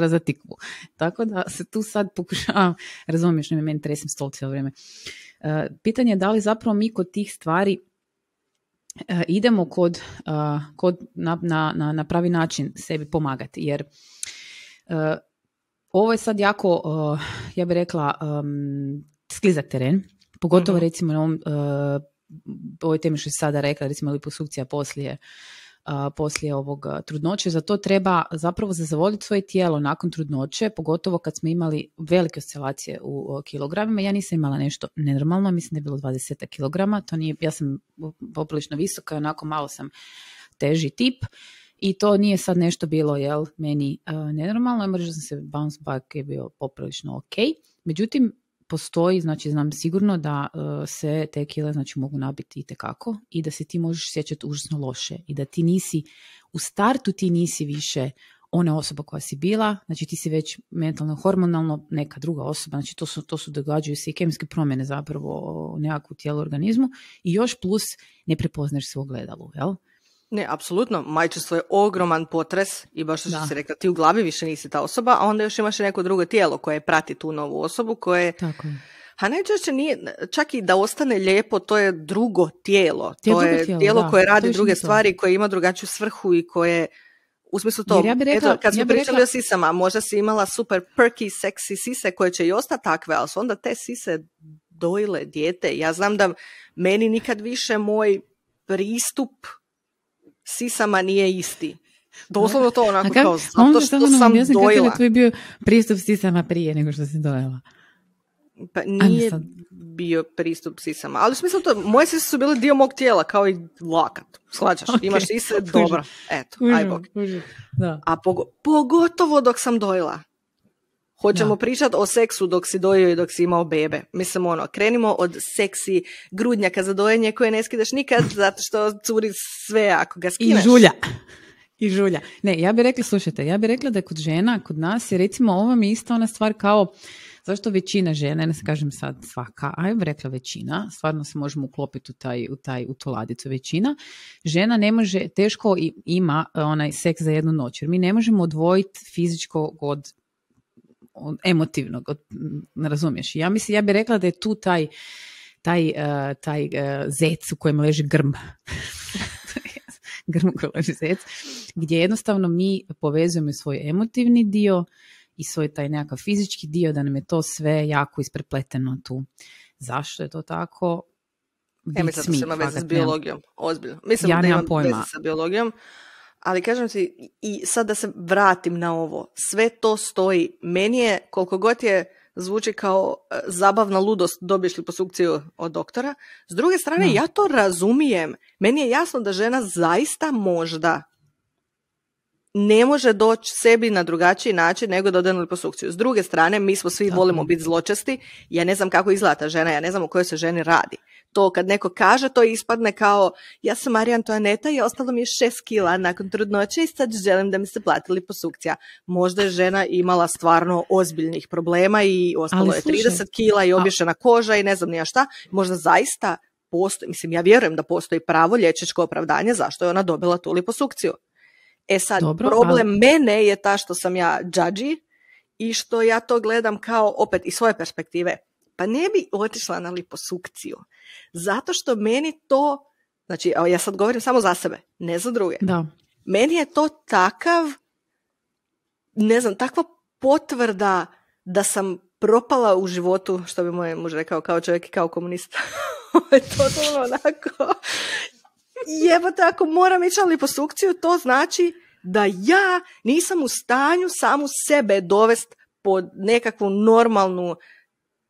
za tikvu. Tako da se tu sad pokušavam, razumiješ, ne meni tresim stol cijelo vrijeme. Pitanje je da li zapravo mi kod tih stvari idemo na pravi način sebi pomagati, jer ovo je sad jako, ja bih rekla, sklizak teren, pogotovo recimo na ovoj temi što si sada rekla, recimo liposukcija poslije ovog trudnoće. Za to treba zapravo zavoliti svoje tijelo nakon trudnoće, pogotovo kad smo imali velike oscilacije u kilogramima. Ja nisam imala nešto nenormalno, mislim da je bilo 20 kilograma, to nije, ja sam poprilično visoka, onako malo sam teži tip i to nije sad nešto bilo meni nenormalno, možda sam se bounce back je bio poprilično ok. Međutim, postoji, znači znam sigurno da se te kile znači mogu nabiti itekako i da se ti možeš sjećati užasno loše i da ti nisi, u startu ti nisi više ona osoba koja si bila, znači ti si već mentalno, hormonalno neka druga osoba, znači to su događaju se i kemijske promjene zapravo nekakvu tijelu organizmu i još plus ne prepoznaš se u ogledalu, jel? Ne, apsolutno. Majčinstvo je ogroman potres i baš što si rekla, ti u glavi više nisi ta osoba, a onda još imaš neko drugo tijelo koje prati tu novu osobu, koje... Tako je. A najčešće nije, čak i da ostane lijepo, to je drugo tijelo. To je tijelo koje radi druge stvari, koje ima drugačiju svrhu i koje... U smislu to, kad smo pričali o sisama, možda si imala super perky, seksi sise koje će i ostati takve, ali su onda te sise dojile dijete. Ja znam da meni nikad više moj pristup sisama nije isti. Doslovno to onako kao, zato što sam dojela. Kakav je bio pristup sisama prije nego što si dojela? Pa nije bio pristup sisama, ali u smislu to, moje sise su bile dio mog tijela, kao i lakat. Slađaš, imaš sise, dobro. Eto, aj bog. Da. A pogotovo dok sam dojela. Hoćemo pričati o seksu dok si dojio i dok si imao bebe. Mislim, krenimo od seksi grudnjaka za dojenje koje ne skidaš nikad, zato što curi sve ako ga skineš. I žulja. Ne, ja bih rekla da je kod žena, kod nas je recimo ovo mi isto ona stvar kao, zašto većina žena, ne se kažem sad svaka, a ja bih rekla većina, stvarno se možemo uklopiti u tu ladicu, većina žena ne može, teško ima onaj seks za jednu noć, jer mi ne možemo odvojiti fizičko od emotivnog, ne razumiješ. Ja bih rekla da je tu taj zec u kojem leži grm. Grm u kojem leži zec, gdje jednostavno mi povezujemo svoj emotivni dio i svoj taj nekakav fizički dio, da nam je to sve jako isprepleteno tu. Zašto je to tako? Mislim da se ima veze s biologijom. Ozbiljno. Mislim da imam veze sa biologijom. Ali kažem ti, i sad da se vratim na ovo, sve to stoji. Meni je, koliko god je zvuči kao zabavna ludost, dobiješ liposukciju od doktora. S druge strane, ja to razumijem. Meni je jasno da žena zaista možda ne može doći sebi na drugačiji način nego da ode na liposukciju. S druge strane, mi smo svi volimo biti zločesti. Ja ne znam kako izgleda ta žena, ja ne znam o kojoj se ženi radi. To kad neko kaže, to ispadne kao ja sam Marija Antoaneta i ostalo mi je 6 kila nakon trudnoće i sad želim da mi se plati liposukcija. Možda je žena imala stvarno ozbiljnih problema i ostalo je 30 kila i obješena koža i ne znam nija šta. Možda zaista postoji, mislim ja vjerujem da postoji pravo liječničko opravdanje zašto je ona dobila tu liposukciju. E sad, problem mene je ta što sam ja judgy i što ja to gledam kao opet iz svoje perspektive. Pa ne bi otišla na liposukciju. Zato što meni to, znači ja sad govorim samo za sebe, ne za druge. Da. Meni je to takav, ne znam, takva potvrda da sam propala u životu, što bi moj muž rekao, kao čovjek i kao komunista. To je totalno onako. Jebote, ako moram ići na liposukciju, to znači da ja nisam u stanju samu sebe dovesti pod nekakvu normalnu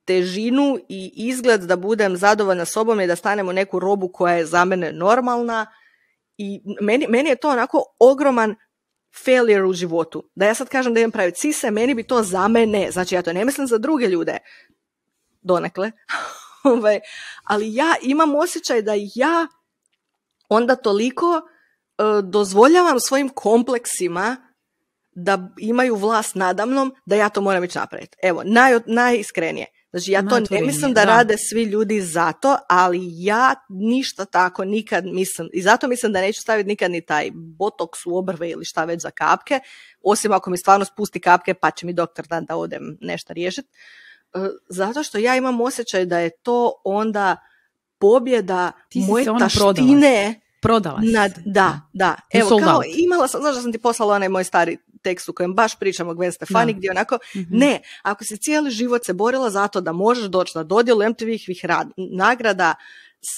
težinu i izgled da budem zadovoljna sobom i da stanem u neku robu koja je za mene normalna. I meni je to onako ogroman failure u životu. Da ja sad kažem da idem praviti sise, meni bi to za mene, znači ja to ne mislim za druge ljude, donekle, ali ja imam osjećaj da ja onda toliko dozvoljavam svojim kompleksima da imaju vlast nadamnom da ja to moram ići napraviti. Evo, najiskrenije. Znači ja to ne mislim da rade svi ljudi zato, ali ja ništa tako nikad mislim, i zato mislim da neću staviti nikad ni taj botoks u obrve ili šta već za kapke, osim ako mi stvarno spusti kapke pa će mi doktor da odem nešto riješiti. Zato što ja imam osjećaj da je to onda pobjeda moje taštine. Prodala si. Da. Evo, kao imala sam, znaš da sam ti poslala onaj moj stari tekst u kojem baš pričamo o Gwen Stefani, gdje onako, ne, ako si cijeli život se borila zato da možeš doći na dodjelu MTV-ih nagrada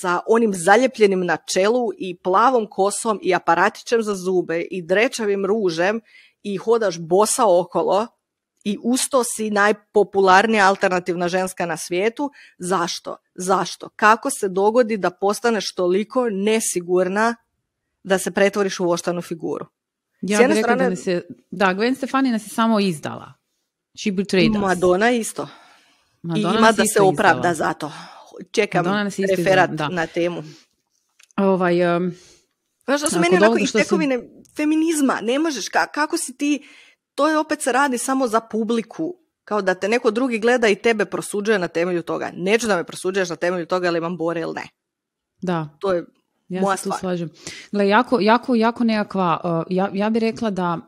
sa onim zaljepljenim na čelu i plavom kosom i aparatićem za zube i drečavim ružem i hodaš bosa okolo i usto si najpopularnija alternativna ženska na svijetu, zašto? Kako se dogodi da postaneš toliko nesigurna da se pretvoriš u voštanu figuru? Ja bih rekla da Gwen Stefani nas je samo izdala. She betrayed us. Madonna isto. Madonna i ima da se opravda za to. Čekam referat na temu. Znaš da su meni onako i tekovine feminizma. Ne možeš, kako si ti, to je opet se radi samo za publiku. Kao da te neko drugi gleda i tebe prosuđuje na temelju toga. Neću da me prosuđuješ na temelju toga ili imam bore ili ne. Da. To je ja moja se tu stvar. Slažem. Gle, jako nekakva, ja bih rekla da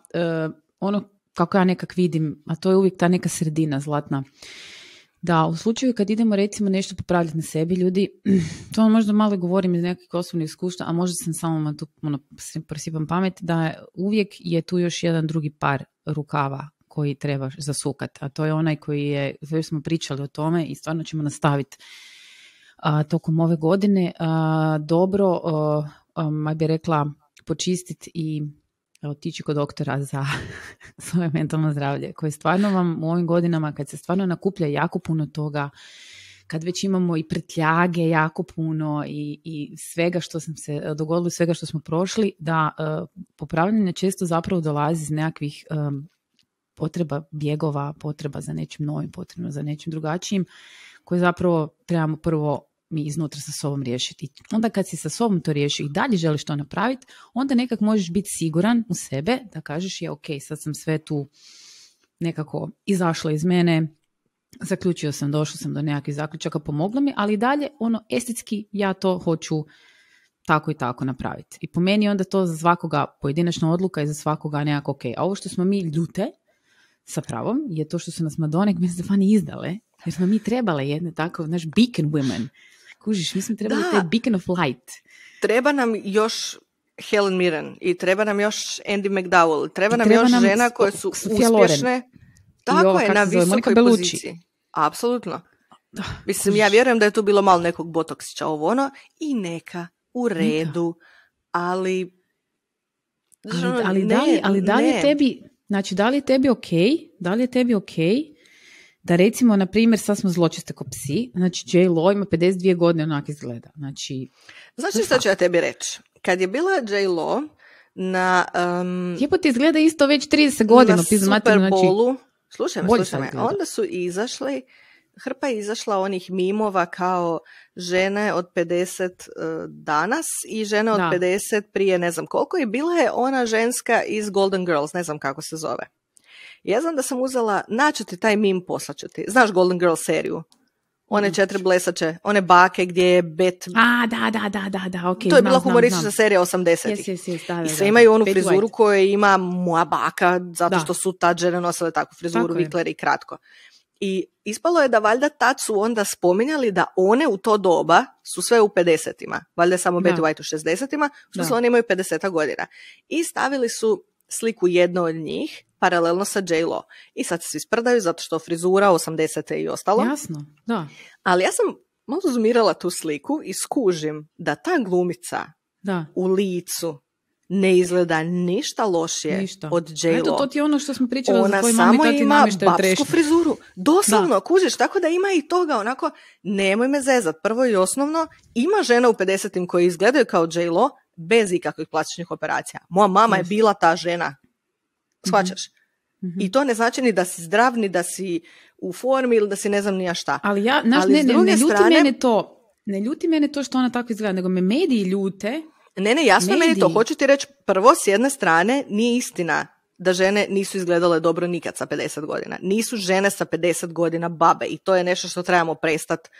ono kako ja nekak vidim, a to je uvijek ta neka sredina zlatna, da u slučaju kad idemo recimo nešto popravljati na sebi, ljudi, to možda malo govorim iz nekakvih osobnih iskustva, a možda sam samo tu prosipam pamet, da uvijek je tu još jedan drugi par rukava koji treba zasukati, a to je onaj koji je, već smo pričali o tome i stvarno ćemo nastaviti tokom ove godine dobro, ja bih rekla, počistiti i otići kod doktora za svoje mentalno zdravlje, koje stvarno vam u ovim godinama, kad se stvarno nakuplja jako puno toga, kad već imamo i prtljage jako puno i svega što sam se dogodilo, svega što smo prošli, da popravljanje često zapravo dolazi iz nekakvih potreba bjegova, potreba za nečim novim, potreba za nečim drugačijim, koje zapravo trebamo prvo mi iznutra sa sobom riješiti. Onda kad si sa sobom to riješi i dalje želiš to napraviti, onda nekak možeš biti siguran u sebe da kažeš je ok, sad sam sve tu nekako izašla iz mene, zaključio sam, došla sam do nekakvih zaključaka, pomoglo mi, ali dalje ono estetski ja to hoću tako i tako napraviti. I po meni onda to za svakoga pojedinačna odluka i za svakoga nekako ok. A ovo što smo mi ljute sa pravom je to što su nas Madonna i Gwen Stefani izdale, jer smo mi trebale jedne tako, naš beacon women. Kužiš, mi smo trebali taj beacon of light. Treba nam još Helen Mirren i treba nam još Andy McDowell. Treba nam još žena koje su uspješne. Tako je, na visokoj poziciji. Apsolutno. Mislim, ja vjerujem da je tu bilo malo nekog botoksića ovo ono i neka u redu, ali da li je tebi, znači da li je tebi ok da recimo, na primjer, sad smo zločeste ko psi, znači J-Lo ima 52 godine, onak izgleda. Znači što ću ja tebi reći? Kad je bila J-Lo na... Jebote, izgleda isto već 30 godina. Na Superbowlu, znači, slušaj me, onda su izašli, hrpa je izašla onih mimova kao žene od 50 danas i žene od 50 prije ne znam koliko, i bila je ona ženska iz Golden Girls, ne znam kako se zove. Ja znam da sam uzela, naću ti taj mim, poslaću ti. Znaš Golden Girls seriju? One 4 blesače, one bake gdje je Bet... Da, okay, to je bila humoristična serija 80-ih. Yes, I sve imaju onu frizuru koju ima moja baka, zato što su tad žene nosile takvu frizuru, vikleri i kratko. I ispalo je da valjda tad su onda spominjali da one u to doba su sve u 50-ima. Valjda je samo Betty White u 60-ima, što one imaju 50 godina. I stavili su sliku jedno od njih, paralelno sa J-Lo. I sad se svi sprdaju zato što frizura 80-te i ostalo. Jasno, da. Ali ja sam malo zoomirala tu sliku i skužim da ta glumica u licu ne izgleda ništa lošije od J-Lo. Eto, to ti je ono što smo pričali za tvoj mami, tati namještaju trešnje. Ona samo ima babsku frizuru. Doslovno, kužiš, tako da ima i toga, onako, nemoj me zezat. Prvo i osnovno, ima žena u 50-im koji izgledaju kao J-Lo bez ikakvih plastičnih operacija. Moja mama je bila ta žena. Shvaćaš? Mm-hmm. I to ne znači ni da si zdrav, ni da si u formi ili da si ne znam ni ja šta. Ali ja, ne ljuti mene to što ona tako izgleda, nego me mediji ljute. Ne, jasno meni to. Hoću ti reći, prvo, s jedne strane, nije istina da žene nisu izgledale dobro nikad sa 50 godina. Nisu žene sa 50 godina babe i to je nešto što trebamo prestati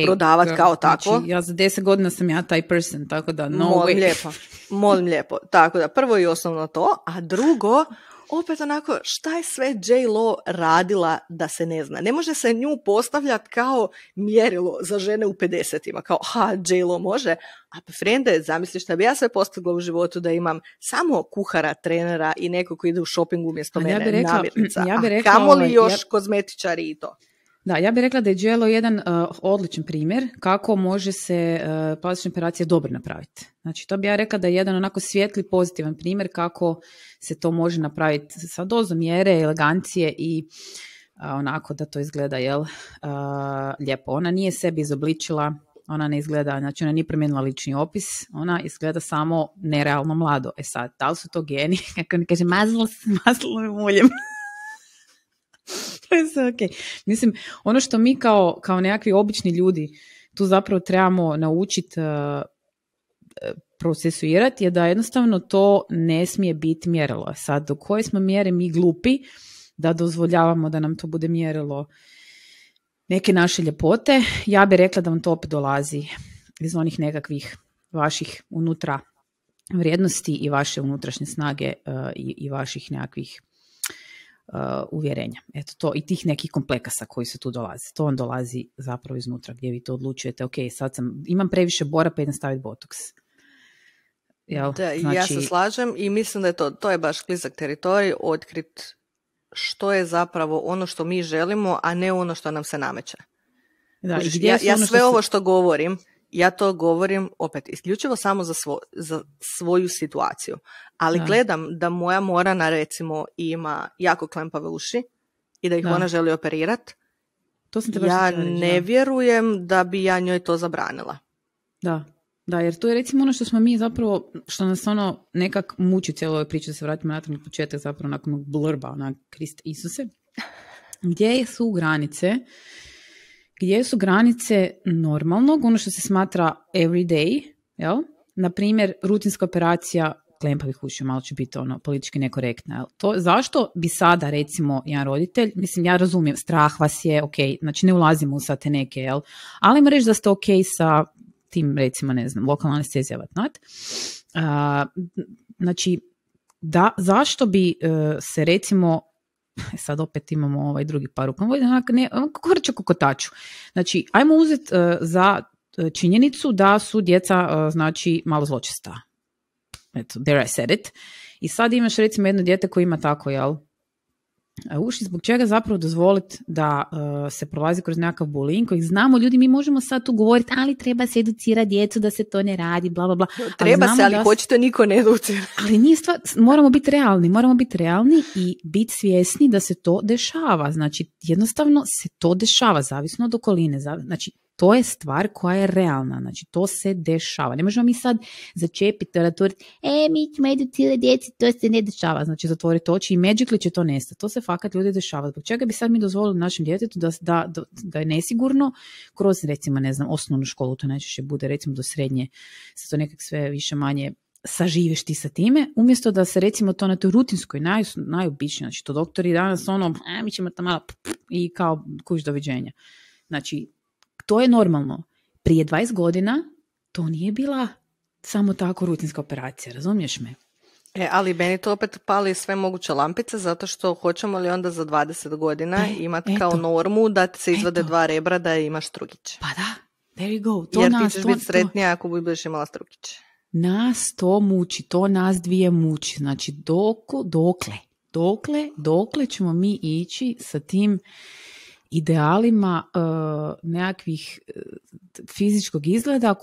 prodavati kao takvo. Znači, ja za 10 godina sam ja taj person, tako da Molim lijepo. Tako da, prvo i osnovno to, a drugo, opet onako, šta je sve J-Lo radila da se ne zna? Ne može se nju postavljati kao mjerilo za žene u 50-ima, kao J-Lo može, a frende, zamisli šta bi ja sve postigla u životu da imam samo kuhara, trenera i neko koji ide u shopping umjesto mene, namirnica. Kamoli još kozmetičari i to. Da, ja bih rekla da je J-Lo jedan odličan primjer kako može se plastična operacija dobro napraviti. Znači, to bi ja rekla da je jedan onako svijetli, pozitivan primjer kako se to može napraviti sa dozom mjere, elegancije i onako da to izgleda lijepo. Ona nije sebi izobličila, ona ne izgleda, znači ona nije promijenila lični opis, ona izgleda samo nerealno mlado. E sad, da li su to geni? Kako ne kaže, mazlovim uljem. Okay. Mislim, ono što mi kao nekakvi obični ljudi tu zapravo trebamo naučiti procesuirati je da jednostavno to ne smije biti mjerilo. Sad, do koje smo mjere mi glupi da dozvoljavamo da nam to bude mjerilo neke naše ljepote, ja bih rekla da vam to opet dolazi iz onih nekakvih vaših unutra vrijednosti i vaše unutrašnje snage i vaših nekakvih uvjerenja. Eto to i tih nekih komplekasa koji se tu dolaze. To on dolazi zapravo iznutra gdje vi to odlučujete, ok, sad imam previše bora pa idem staviti botoks. Da, znači... Ja se slažem i mislim da je to je baš klizak teritorij, otkrit što je zapravo ono što mi želimo, a ne ono što nam se nameće. Da, ja sve ovo što govorim, ja to govorim opet isključivo samo za svoju situaciju. Ali gledam da moja Morana recimo ima jako klempave uši i da ih ona želi operirati. Ja ne vjerujem da bi ja njoj to zabranila. Da, jer to je recimo ono što smo mi zapravo, što nas ono nekak muči cijelo ove priče, da se vratimo natrag na početak zapravo nakon blurba, onak Krist Isuse. Gdje su granice normalnog, ono što se smatra everyday, jel? Na primjer, rutinska operacija klempavih ušiju, malo će biti ono politički nekorektna. Jel? To, zašto bi sada, recimo, jedan roditelj, mislim, ja razumijem, strah vas je, ok, znači ne ulazimo u sad te neke, jel? Ali ima reći da ste ok sa tim, recimo, ne znam, lokalna anestezija vatnat. Znači, zašto bi se, recimo, sad opet imamo ovaj drugi par rukom, kako vrče kokotaču. Znači, ajmo uzeti za činjenicu da su djeca, znači, malo zločesta. Eto, there I said it. I sad imaš, recimo, jedno dijete koje ima tako, jel, uši, zbog čega zapravo dozvoliti da se prolazi kroz nekakav bullying koji znamo ljudi, mi možemo sad tu govoriti, ali treba se educirati djecu da se to ne radi, bla, bla, bla. Treba se, ali hoćete niko ne educira. Ali nije stvar, moramo biti realni i biti svjesni da se to dešava. Znači, jednostavno se to dešava, zavisno od okoline. Znači, to je stvar koja je realna, znači to se dešava. Ne možemo mi sad začepiti, ratvoriti, mi ćemo educirati djeci, to se ne dešava. Znači zatvoriti oči i magically će to nestati. To se fakat ljudi dešava. Zbog čega bi sad mi dozvolili našem djetetu da je nesigurno kroz, recimo, ne znam, osnovnu školu, to najčešće bude, recimo, do srednje, se to nekak sve više manje saživeš ti sa time, umjesto da se, recimo, to na toj rutinskoj, najobičnije, znači to doktori danas mi ćemo tam malo i kao kuć doviđenja. Znači, to je normalno. Prije 20 godina to nije bila samo tako rutinska operacija, razumiješ me? Ali meni to opet pali sve moguće lampice, zato što hoćemo li onda za 20 godina imati kao normu da ti se izvade 2 rebra da imaš strugiće. Pa da, there you go. To jer ti ćeš biti sretnija ako budeš imala strugiće. Nas to muči, to nas dvije muči. Znači, dokle ćemo mi ići sa tim idealima nekakvih fizičkog izgleda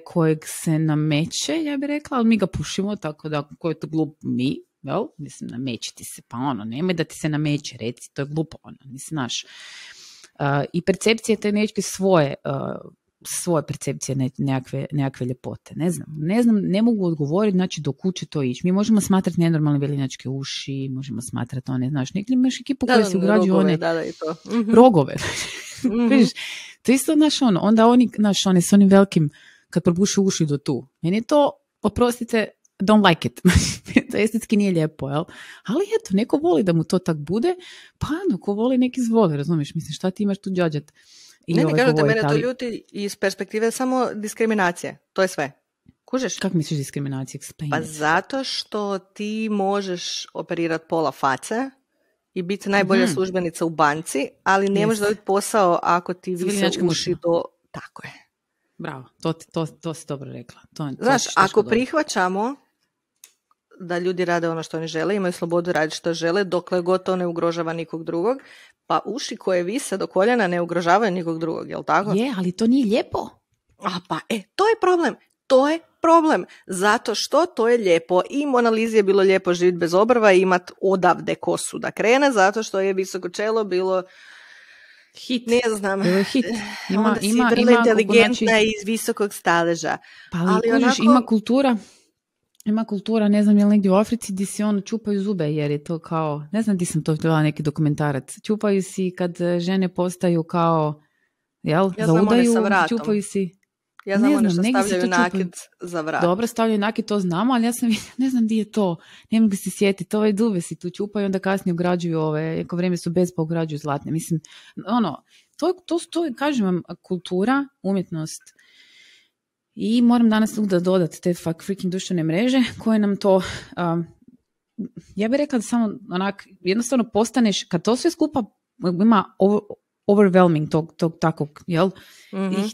kojeg se nameće, ja bih rekla, ali mi ga pušimo, tako da ko je to glup mi, jel? Mislim, nameće ti se, pa nemoj da ti se nameće, reci, to je glupo, nisi naš. I percepcije te nečke svoje percepcije nekakve ljepote. Ne znam, ne mogu odgovoriti, znači do kud će to ići. Mi možemo smatrati nenormalne velinačke uši, možemo smatrati one, znaš, neki imaš ekipu koja se ugrađuju one i to. rogove. Vidiš, to isto, znaš, onda oni, znaš, one s onim velikim, kad probuše uši do tu. Meni je to, oprostite, don't like it. To estetski nije lijepo, jel? Ali eto, neko voli da mu to tak bude, pa ko voli neki zvoli, razumiješ? Mislim, šta ti imaš tu džađat? Ne kažete, mene to ljuti iz perspektive samo diskriminacije. To je sve. Kužeš? Kako misliš diskriminacije? Pa zato što ti možeš operirati pola face i biti najbolja službenica u banci, ali ne možeš dobiti posao ako ti vise uši do... Tako je. Bravo, to si dobro rekla. Znaš, ako prihvaćamo da ljudi rade ono što oni žele, imaju slobodu raditi što žele, dokle god to ne ugrožava nikog drugog, pa uši koje vise do koljena ne ugrožavaju nikog drugog, jel tako? Je, ali to nije lijepo. To je problem. To je problem. Zato što to je lijepo. I Mona Lisa je bilo lijepo živjeti bez obrva i imat odavde kosu da krene, zato što je visoko čelo bilo hit. Ne znam. Hit. Onda si vrlo inteligentna iz visokog staleža. Pa ali kužiš, ima kultura, ne znam je li negdje u Africi, gdje si čupaju zube, jer je to kao, ne znam gdje sam to gledala neki dokumentarac, čupaju si kad žene postaju kao, jel, zaudaju, čupaju si. Ja znam one što stavljaju nakit za vrat. Dobro, stavljaju nakit, to znamo, ali ja sam ne znam gdje je to, ne mogu se sjetiti, ove zube si tu čupaju, onda kasnije ugrađuju neko vrijeme su bez pa ugrađuju zlatne. Mislim, to je, kažem vam, kultura, umjetnost. I moram danas da dodati te freaking društvene mreže koje nam to, ja bih rekla da samo onak, jednostavno postaneš, kad to sve skupa ima overwhelming tog takvog, jel,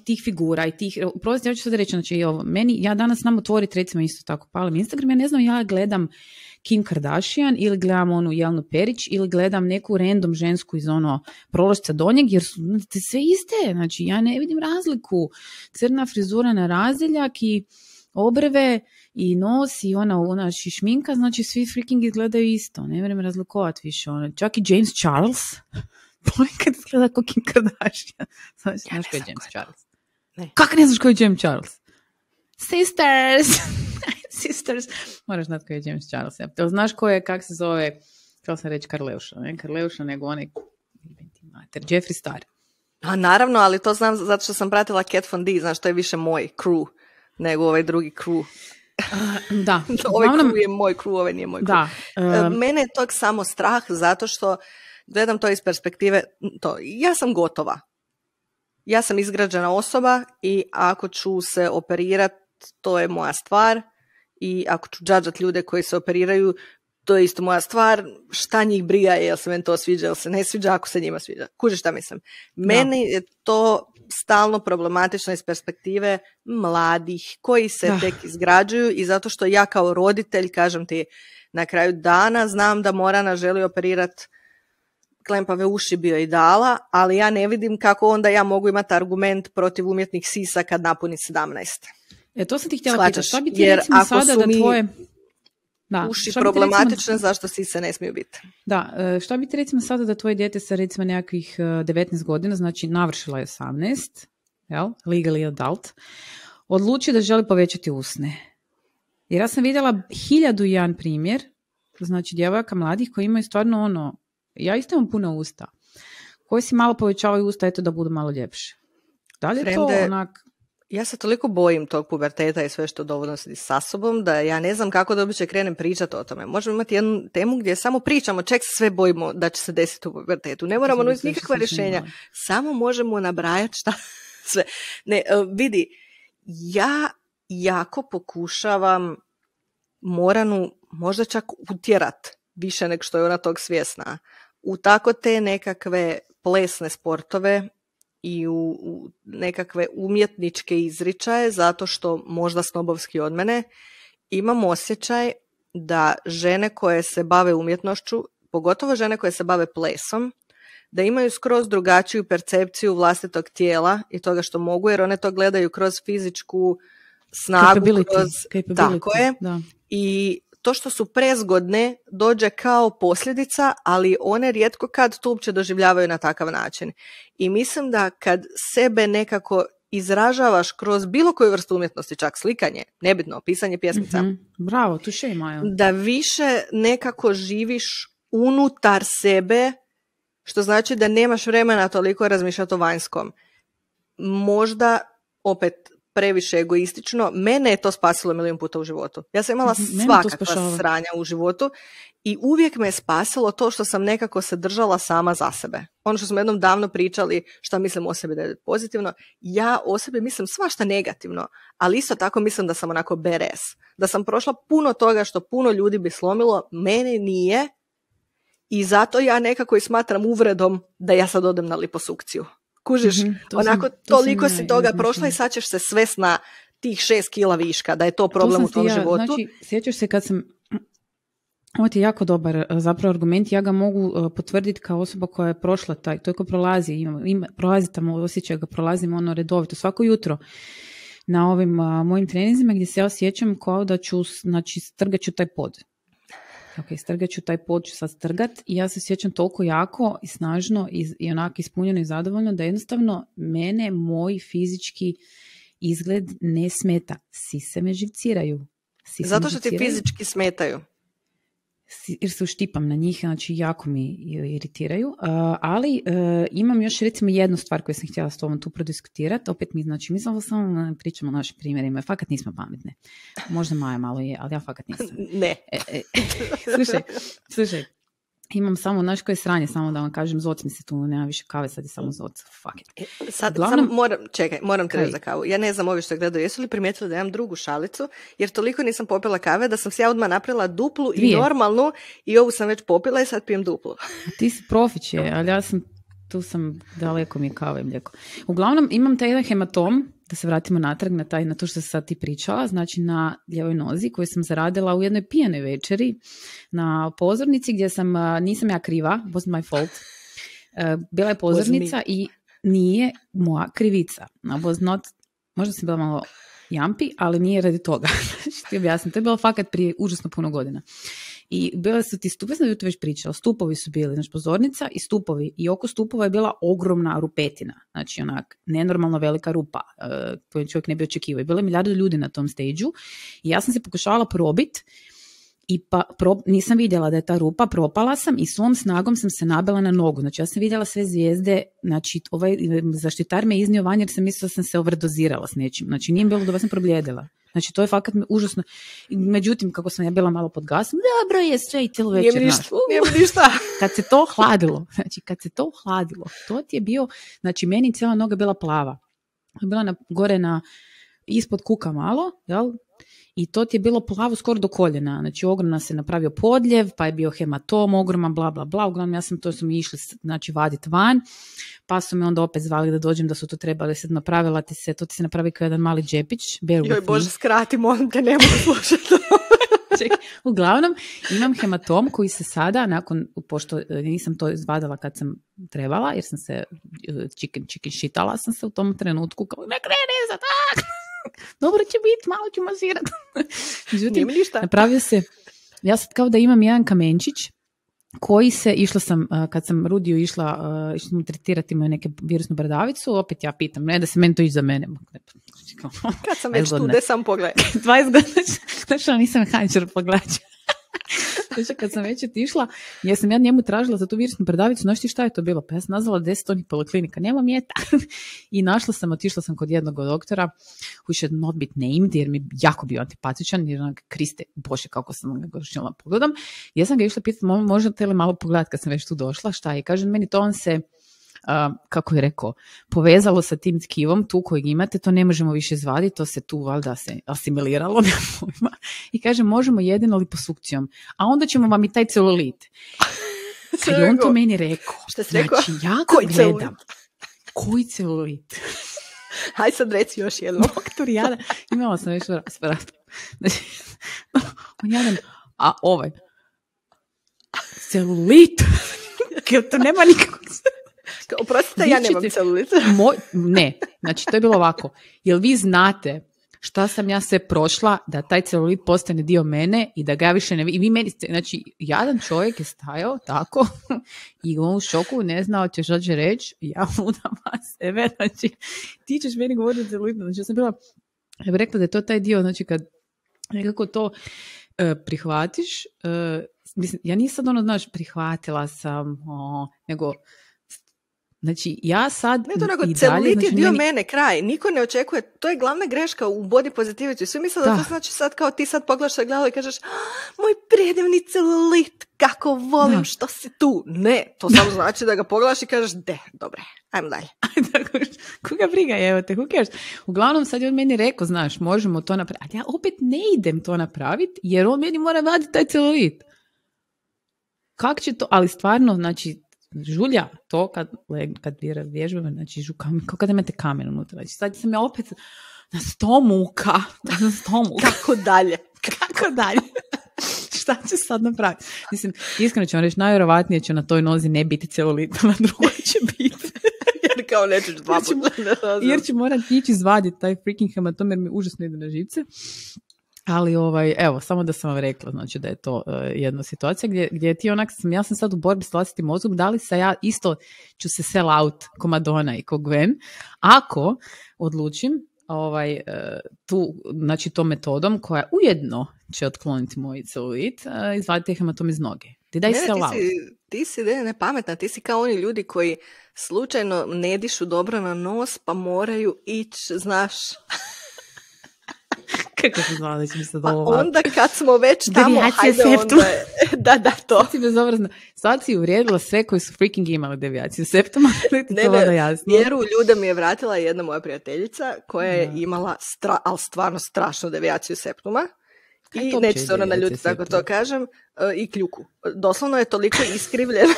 tih figura i tih, prosti, ja ću sad reći, znači, ja danas znam otvoriti, recimo isto tako, palim Instagram, ja ne znam, ja gledam Kim Kardashian ili gledam onu Jelenu Perić ili gledam neku random žensku iz Prološca Donjeg, jer su sve iste, znači ja ne vidim razliku. Crna frizura na razdeljak i obrve i nos i ona šminka, znači svi freaking izgledaju isto, ne vrem razlikovati više. Čak i James Charles, ponekad izgleda kao Kim Kardashian. Znaš ko je James Charles? Ne. Kako ne znaš ko je James Charles? Sisters. Moraš znati ko je James Charles. Te znaš ko je, kak se zove, kao sam reći Karleuša, ne Karleuša, nego onaj Jeffree Star. A naravno, ali to znam zato što sam pratila Kat Von D, znaš, to je više moj crew nego ovaj drugi crew. Da. Ovaj crew je moj crew, ovaj nije moj crew. Da. Mene je tog samo strah zato što gledam to iz perspektive, ja sam gotova. Ja sam izgrađena osoba i ako ću se operirati, to je moja stvar i ako ću džadžat ljude koji se operiraju, to je isto moja stvar, šta njih briga, jel se meni to sviđa, jel se ne sviđa, ako se njima sviđa. Kužiš šta mislim? Meni je to stalno problematično iz perspektive mladih koji se tek izgrađuju i zato što ja kao roditelj, kažem ti, na kraju dana znam da Morana želi operirati klempave uši bio ideala, ali ja ne vidim kako onda ja mogu imati argument protiv umjetnih sisa kad napuni 17. To sam ti htjela pitati, šta bi ti recimo sada da tvoje... Da, uši problematične, zašto sise ne smiju biti? Da, šta bi ti recimo sada da tvoje dijete sa recimo nekakvih 19 godina, znači navršila je 18, jel, legally adult, odluči da želi povećati usne. Jer ja sam vidjela 1001 primjer, znači djevojaka mladih koji imaju stvarno ja isto imam puno usta, koji si malo povećavaju usta, eto da budu malo ljepše. Da li je to onak... Ja se toliko bojim tog puberteta i sve što donosi sa sobom, da ja ne znam kako da uopće krenem pričati o tome. Možemo imati jednu temu gdje samo pričamo, ček se sve bojimo da će se desiti u pubertetu. Ne moramo nuditi nikakva rješenja, samo možemo nabrajati šta sve. Ne, vidi, ja jako pokušavam Moranu možda čak utjerat više nego što je ona tog svjesna. U tako te nekakve plesne sportove i u nekakve umjetničke izričaje, zato što možda snobovski od mene, imam osjećaj da žene koje se bave umjetnošću, pogotovo žene koje se bave plesom, da imaju skroz drugačiju percepciju vlastitog tijela i toga što mogu, jer one to gledaju kroz fizičku snagu, capability. Tako je. Da. I to što su prezgodne dođe kao posljedica, ali one rijetko kad to uopće doživljavaju na takav način. I mislim da kad sebe nekako izražavaš kroz bilo koju vrstu umjetnosti, čak slikanje, nebitno, pisanje pjesmica. Bravo, tu še imaju. Da više nekako živiš unutar sebe, što znači da nemaš vremena toliko razmišljati o vanjskom. Možda, opet, previše egoistično, mene je to spasilo milion puta u životu. Ja sam imala svakakva sranja u životu i uvijek me je spasilo to što sam nekako se držala sama za sebe. Ono što smo jednom davno pričali, šta mislim o sebi da je pozitivno, ja o sebi mislim svašta negativno, ali isto tako mislim da sam onako beres. Da sam prošla puno toga što puno ljudi bi slomilo, mene nije, i zato ja nekako i smatram uvredom da ja sad odem na liposukciju. Kužiš, toliko si toga prošla i sad ćeš se svest na tih 6 kila viška, da je to problem u tom životu. Znači, sjećaš se kad sam, ovo ti je jako dobar zapravo argument, ja ga mogu potvrditi kao osoba koja je prošla taj, to je ko prolazi tamo osjećaj, ga prolazim redovito, svako jutro na ovim mojim treninzima gdje se ja osjećam kao da ću, znači, strgat ću taj pod. Ok, strgat ću taj pod, ću sad strgat i ja se sjećam toliko jako i snažno i onako ispunjeno i zadovoljno da jednostavno mene moj fizički izgled ne smeta. Sise me živciraju. Zato što ti fizički smetaju. Jer se uštipam na njih, znači jako mi iritiraju, ali imam još recimo jednu stvar koju sam htjela s tobom tu prodiskutirati, opet mi samo pričamo o našim primjerima, fakat nismo pametne. Možda Maja malo je, ali ja fakat nisam. Ne. Slušaj, imam samo, znaš koje sranje, samo da vam kažem, zoc mi se tu, nema više kave, sad je samo zoc, fuck it. Sad moram te reći za kavu. Ja ne znam ovi što gledaju, jesu li primijetili da imam drugu šalicu, jer toliko nisam popila kave da sam se ja odmah napravila duplu i normalnu i ovu sam već popila i sad pijem duplu. Ti si profiće, ali ja sam, tu sam, daleko mi je kava i mlijeko. Uglavnom, imam taj jedan hematom, da se vratimo natrag na to što sad ti pričala, znači na lijevoj nozi koju sam zaradila u jednoj pijenoj večeri na pozornici gdje nisam ja kriva, wasn't my fault, bila je pozornica i nije moja krivica. Možda sam bila malo jampi, ali nije radi toga. Ti objasnim, to je bilo fakat prije užasno puno godina. I bile su ti stupovi, sam jutro već pričala, stupovi su bili, znači pozornica i stupovi, i oko stupova je bila ogromna rupetina, znači onak nenormalno velika rupa koju čovjek ne bi očekivao. I bilo je milijardu ljudi na tom stage-u i ja sam se pokušavala probiti i nisam vidjela da je ta rupa, propala sam i svom snagom sam se nabila na nogu. Znači ja sam vidjela sve zvijezde, znači ovaj zaštitar me iznio van jer sam mislila da sam se overdozirala s nečim. Znači nije bilo da sam probljedila. Znači to je fakat užasno. Međutim, kako sam ja bila malo pod gasom, dobro je sve i cijelu večer. Nije mi ništa. Kad se to hladilo, to ti je bio, znači meni cijela noga bila plava. Bila gore ispod kuka malo, jel? I to ti je bilo plavo skoro do koljena. Znači ogromna se napravio podljev, pa je bio hematom, ogroman, bla, bla, bla. Uglavnom, to su mi išli, znači, vaditi van, pa su me onda opet zvali da dođem, da su to trebali, sad napravila ti se, to ti se napravi kao jedan mali džepić. Joj, Bože, skrati, molim te, ne mogu slušati. Uglavnom, imam hematom koji se sada, nakon, pošto nisam to izvadila kad sam trebala, jer sam se chicken šitala sam se u tom trenutku, kao ne krene za tak! Dobro će biti, malo ću masirati. Međutim, napravio se, ja sad kao da imam jedan kamenčić, koji se, išla sam, kad sam Rudiju išla mu tretirati imaju neke virusnu bradavicu, opet ja pitam, ne da se meni to ići za mene. Kad sam već tu, gdje sam pogledaj. 20 godina, znači nisam mehaničar pogledač. Znači kad sam već otišla, ja sam njemu tražila za tu virusnu bradavicu, znaš ti šta je to bilo? Pa ja sam nazvala 10 onih poliklinika, nema mjeta. I otišla sam kod jednog doktora, who should not be named, jer mi jako bio antipatičan, jer onak, Kriste, bože, kako sam ga željela pogledam. Ja sam ga išla pitati, možete li malo pogledati kad sam već tu došla, šta je? I kaže meni, to on se, kako je rekao, povezalo sa tim tkivom, tu kojeg imate, to ne možemo više izvaditi, to se tu valjda se asimiliralo, i kaže, možemo jedino liposukcijom, a onda ćemo vam i taj celulit. Kad je on to meni rekao, znači ja ga gledam, koji celulit? Haj sad reci još jedno. Doktor Jada, imala sam još raspravu. Znači, on jadan, a ovaj, celulit, to nema nikakvog. Oprostite, ja nemam celulit. Ne, znači to je bilo ovako. Jel vi znate šta sam ja sve prošla da taj celulit postane dio mene i da ga ja više ne... I vi meni, znači, jadan čovjek je stajao tako i on u šoku ne znao će što će reći, ja udam sebe, znači ti ćeš meni govoriti o celulitu. Znači ja sam bila, ja bih rekla da je to taj dio, znači kad nekako to prihvatiš, mislim, ja nisam prihvatila sam, nego... Znači, ja sad... Ne to nego, celulit je dio mene, kraj. Niko ne očekuje, to je glavna greška u body positivity. Svi misle da to znači sad kao ti sad pogledaš sa glavu i kažeš moj predivni celulit, kako volim što si tu. Ne, to samo znači da ga pogledaš i kažeš dobre, ajmo dalje. Koga briga, evo te, who cares? Uglavnom sad je on meni rekao, znaš, možemo to napraviti. Ali ja opet ne idem to napraviti jer on meni mora vaditi taj celulit. Kako će to, ali stvarno, znači, žulja to kad vježbam, znači kao kad imate kamen unutra. Znači sad sam ja opet na 100 muka. Kako dalje? Šta ću sad napraviti? Mislim, iskreno ću vam reći, najvjerovatnije će na toj nozi ne biti celulit, na drugoj će biti. Jer kao nećeš dva puta. Jer ću morati ići izvaditi taj freaking hematom jer mi užasno ide na živce. Ali evo, samo da sam vam rekla, znači da je to jedna situacija gdje ti onak, ja sam sad u borbi s vlastitim mozgom, da li se ja isto ću se sell out ko Madonna i ko Gwen, ako odlučim tu, znači tom metodom koja ujedno će otkloniti moj celulit, izvaditi hematom iz noge. Ti si nepametna, ti si kao oni ljudi koji slučajno ne dišu dobro na nos pa moraju ići, znaš... Kako se znala da će mi se onda kad smo već tamo, hajde onda... Da, to. Sad si bezobrazna. Sad si uvrijedila sve koji su freaking imali devijaciju septuma. Vjeru ljude mi je vratila jedna moja prijateljica koja je imala ali stvarno strašnu devijaciju septuma. I neću se ona naljutiti, tako to kažem, i kljuku. Doslovno je toliko iskrivljena.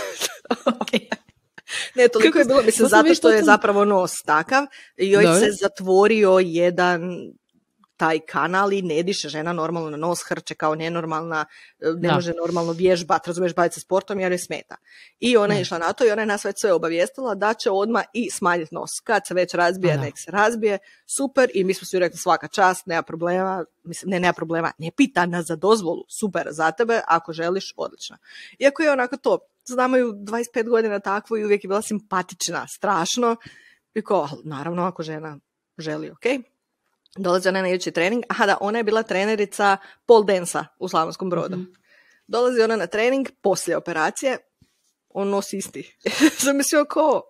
Ne, toliko je bilo, mislim, zato što je zapravo nos takav i joj se zatvorio jedan... taj kanal i ne diše, žena normalno na nos hrče kao nenormalna, ne može normalno vježbati, razumiješ, baviti se sportom jer je smeta. I ona je išla na to i ona je nas već sve obavijestila da će odmah i smanjiti nos. Kad se već razbije, nek se razbije, super, i mi smo svi rekli svaka čast, nema problema, mislim, nema problema, ne pita nas za dozvolu, super za tebe, ako želiš, odlično. Iako je onako to, znamo ju 25 godina takvu i uvijek je bila simpatična, strašno, i kao, naravno, ako žena želi, okej. Dolazi ona na idući trening. Ona je bila trenerica pole dansa u Slavonskom Brodu. Dolazi ona na trening poslije operacije, on nosi isti. Sam mislio kao,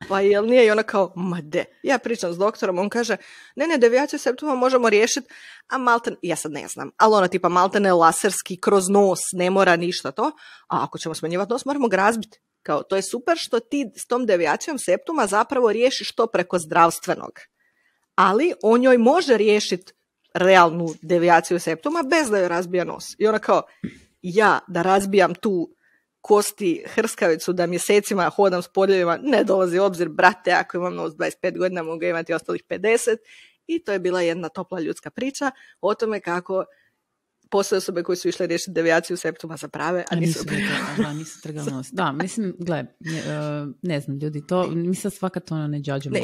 pa jel nije? I ona kao, ma de. Ja pričam s doktorom, on kaže, ne, devijaciju septuma možemo riješiti, a malten, ja sad ne znam, ali ona tipa maltene laserski kroz nos, ne mora ništa to, a ako ćemo smanjivati nos, moramo ga razbiti. Kao, to je super što ti s tom devijacijom septuma zapravo riješiš to preko zdravstvenog. Ali on njoj može riješiti realnu devijaciju septuma bez da joj razbija nos. I ona kao, ja da razbijam tu kosti hrskavicu, da mjesecima hodam s podljevima, ne dolazi u obzir, brate, ako imam nos 25 godina, mogu imati ostalih 50. I to je bila jedna topla ljudska priča o tome kako postoje osobe koji su išle riješiti devijaciju septuma za prave, a nisu trgali nos. Da, mislim, gle, ne znam, ljudi, to, mi sad svakat ono ne džađemo. Ne,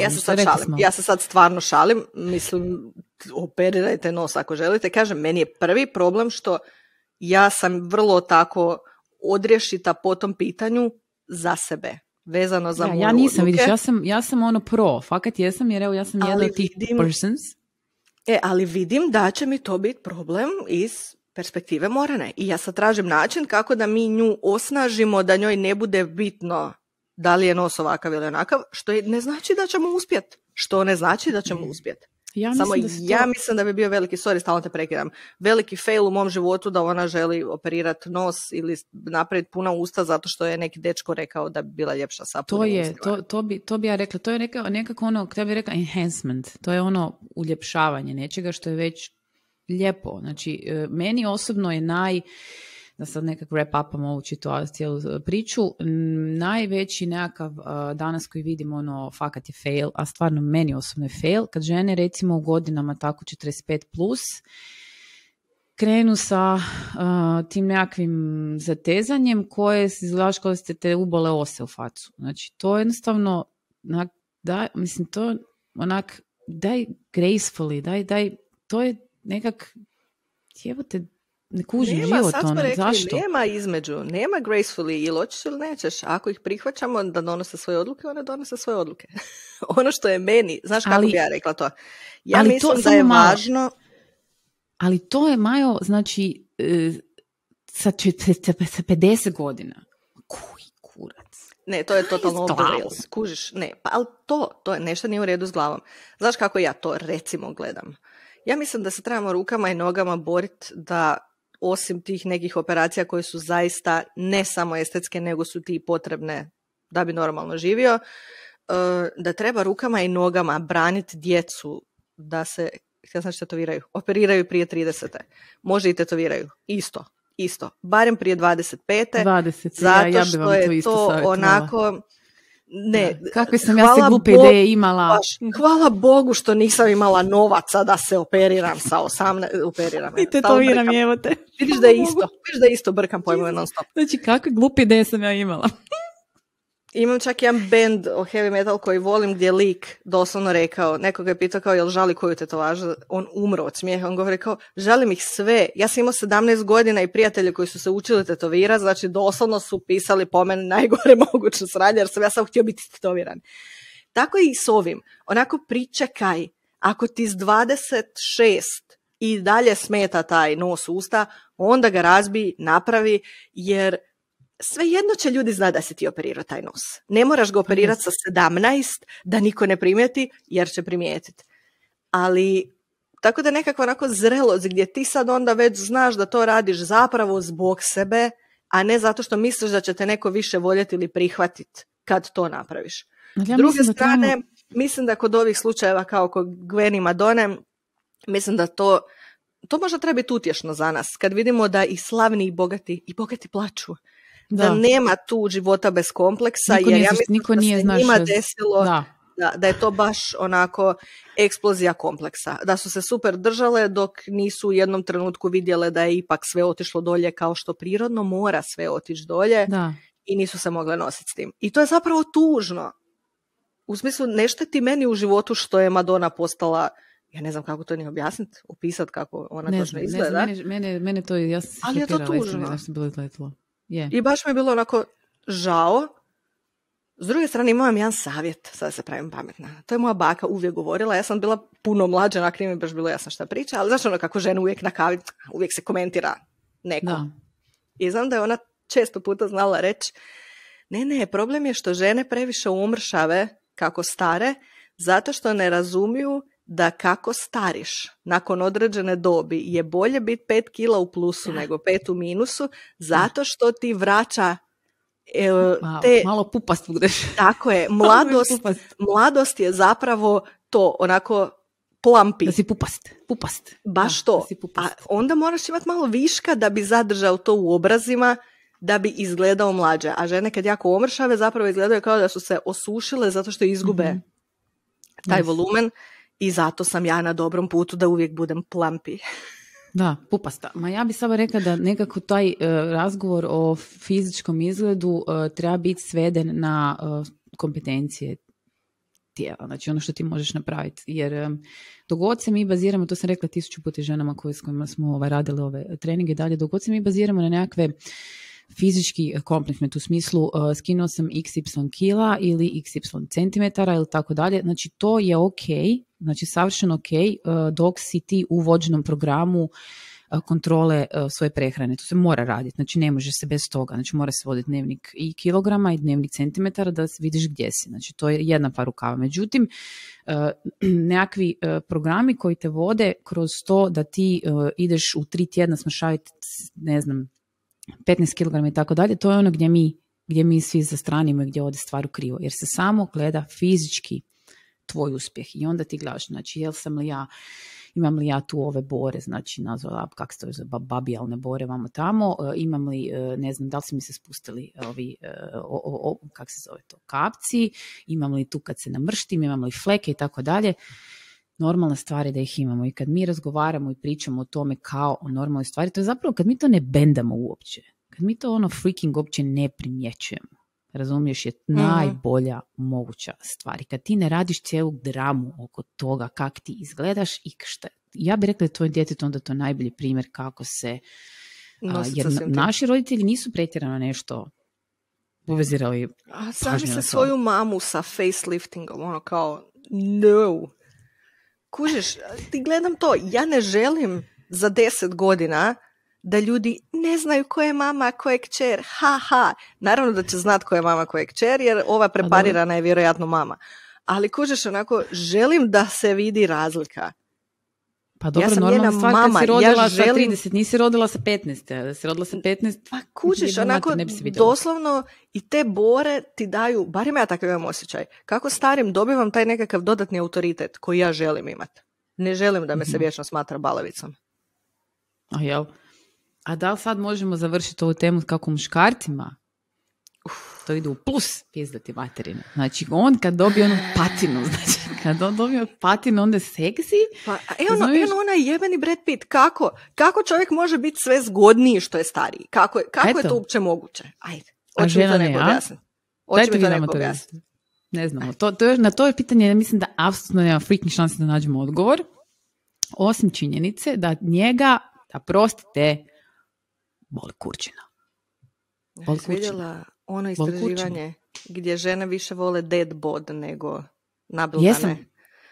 ja se sad stvarno šalim, mislim, operirajte nos ako želite. Kažem, meni je prvi problem što ja sam vrlo tako odriješita po tom pitanju za sebe, vezano za moju ja nisam, odluke. Vidiš, ja sam ono pro, fakat jesam, jer evo ja sam jedna od tih persons. Ali vidim da će mi to biti problem iz perspektive Morane. I ja sad tražim način kako da mi nju osnažimo, da njoj ne bude bitno da li je nos ovakav ili onakav, što ne znači da ćemo uspjeti. Što ne znači da ćemo uspjeti. Ja mislim da bi bio veliki, sorry, stalno te prekidam, veliki fail u mom životu da ona želi operirati nos ili napraviti puna usta zato što je neki dečko rekao da bi bila ljepša sa punim ustima. To bi ja rekla, to je nekako ono, kada bi rekla enhancement, to je ono uljepšavanje nečega što je već lijepo. Znači, meni osobno je da sad nekako wrap upam ovu cijelu priču, najveći nekakav danas koji vidim ono fakat je fail, a stvarno meni osobno je fail, kad žene recimo u godinama tako 45 plus krenu sa tim nekakvim zatezanjem koje izgledaš kao da ste te ubole ose u facu. Znači to jednostavno mislim to onak daj gracefully, daj to je nekak jebote ne kužim život, zašto? Nema između, nema gracefully, ili hoćeš ili nećeš. Ako ih prihvaćamo da donose svoje odluke, one donose svoje odluke. Ono što je meni, znaš kako bi ja rekla to? Ja mislim da je važno... Ali to je, Majo, znači, sa 50 godina. Kuj, kurac. Ne, to je totalno off the rails. Kužiš, ne, pa ali to je nešto nije u redu s glavom. Znaš kako ja to recimo gledam? Ja mislim da se trebamo rukama i nogama boriti da osim tih nekih operacija koje su zaista ne samo estetske, nego su ti potrebne da bi normalno živio, da treba rukama i nogama braniti djecu da se, htjela sam tetoviraju, operiraju prije 30. Može i tetoviraju. Isto. Barem prije 25. 20. Zato što je to onako... Ne, kakve sam ja se glupe ideje imala. Hvala Bogu što nisam imala novaca da se operiram sa 18... I tetoviram, evo te. Vidiš da je isto brkam pojmove non stop. Znači, kakve glupe ideje sam ja imala. Imam čak jedan band o heavy metal koji volim gdje lik doslovno rekao, nekoga je pitao kao jel žali koju tetovažu, on umro od smijeha, on govori kao žalim ih sve, ja sam imao 17 godina i prijatelje koji su se učili tetovirati, znači doslovno su pisali po meni najgore moguće sranje jer sam ja sam htio biti tetoviran. Tako i s ovim, onako pričekaj, ako ti s 26 i dalje smeta taj nos usta, onda ga razbi, napravi, jer svejedno će ljudi znati da si ti operirao taj nos. Ne moraš ga operirati sa 17 da niko ne primijeti, jer će primijetiti. Ali, tako da nekakva onako zrelost gdje ti sad onda već znaš da to radiš zapravo zbog sebe, a ne zato što misliš da će te neko više voljeti ili prihvatiti kad to napraviš. S druge strane, mislim da kod ovih slučajeva kao kod Gwen i Madone, mislim da to možda treba biti utješno za nas. Kad vidimo da i slavni i bogati plaču. Da nema tu života bez kompleksa, jer ja mislim da se njima desilo da je to baš onako eksplozija kompleksa. Da su se super držale dok nisu u jednom trenutku vidjele da je ipak sve otišlo dolje kao što prirodno mora sve otići dolje i nisu se mogle nositi s tim. I to je zapravo tužno. U smislu, ne šteti meni u životu što je Madonna postala, ja ne znam kako to ni objasniti, opisati kako ona točno izgleda. Mene to je, ja sam ali je to tužno. Yeah. I baš mi je bilo onako žao. S druge strane imam jedan savjet, sada se pravim pametna. To je moja baka uvijek govorila, ja sam bila puno mlađa, onak nije mi baš bilo jasno šta priča, ali znaš ono kako žena uvijek na kavi, uvijek se komentira neko. Da. I znam da je ona često puta znala reći, ne, problem je što žene previše umršave kako stare, zato što ne razumiju da kako stariš nakon određene dobi je bolje biti 5 kila u plusu nego 5 u minusu, zato što ti vraća malo pupast budeš. Tako je, mladost je zapravo to, onako plumpi. Da si pupast. Baš to. A onda moraš imati malo viška da bi zadržao to u obrazima, da bi izgledao mlađe. A žene kad jako omršave zapravo izgledaju kao da su se osušile zato što izgube taj volumen. I zato sam ja na dobrom putu da uvijek budem plumpi. Da, pupasta. Ma ja bih samo rekla da nekako taj razgovor o fizičkom izgledu treba biti sveden na kompetencije tijela, znači ono što ti možeš napraviti. Jer dok god se mi baziramo, to sam rekla 1000 puta ženama s kojima smo radili ove treninge dalje, dok god se mi baziramo na nekakve fizički kompliment u smislu skinuo sam XY kila ili XY centimetara ili tako dalje, znači to je ok, znači savršeno ok dok si ti u vođenom programu kontrole svoje prehrane. To se mora raditi, znači ne može se bez toga, znači mora se voditi dnevnik i kilograma i dnevnik centimetara da vidiš gdje si, znači to je jedna par rukava. Međutim, nekakvi programi koji te vode kroz to da ti ideš u 3 tjedna smršaviti, ne znam, 15 kg i tako dalje, to je ono gdje mi svi zastranimo i gdje ode stvar u krivo, jer se samo gleda fizički tvoj uspjeh i onda ti gledaš, znači imam li ja tu ove bore, znači nazvala, kako se to zove, babijalne bore vamo tamo, imam li, ne znam, da li su mi se spustili ovi, kako se zove to, kapci, imam li tu kad se namrštim, imam li fleke i tako dalje. Normalna stvar je da ih imamo i kad mi razgovaramo i pričamo o tome kao o normalnoj stvari, to je zapravo kad mi to ne bendamo uopće, kad mi to freaking uopće ne primjećujemo, razumiješ, je najbolja moguća stvar. I kad ti ne radiš cijelu dramu oko toga kak ti izgledaš i šta, ja bih rekla da tvoj djetetu onda to najbolji primjer kako se, jer naši roditelji nisu pretjerano nešto povezirali. A sami se svoju mamu sa faceliftingom, ono kao, no. Kužiš, ti gledam to, ja ne želim za 10 godina da ljudi ne znaju ko je mama, ko je kćer, Naravno da će znat ko je mama, ko je kćer, jer ova preparirana je vjerojatno mama. Ali kužiš, onako, želim da se vidi razlika. Pa dobro, ja normalna stvar mama, kad si rodila sa 30, nisi rodila sa 15, da si rodila sa 15. Pa kužiš, onako, doslovno i te bore ti daju, barem ja takav imam osjećaj, kako starim dobivam taj nekakav dodatni autoritet koji ja želim imati. Ne želim da me se vječno smatra balavicom. A jel? A da li sad možemo završiti ovu temu kako muškarcima? To ide u plus pizdati materinu. Znači, on kad dobije onu patinu, znači, kad on dobije patinu, onda je seksi. Pa, ona jebeni Brad Pitt, kako čovjek može biti sve zgodniji što je stariji? Kako je to uopće moguće? Ajde, hoće mi to neko objasniti. Dajte vi nama to objasniti. Ne znamo. Na to je pitanje, mislim da apsolutno nema freaking šanse da nađemo odgovor. Osim činjenice da njega, da prostite, boli kurčina. Ja sam vidjela ono istraživanje gdje žene više vole dead bod nego nabiltane. Jesam.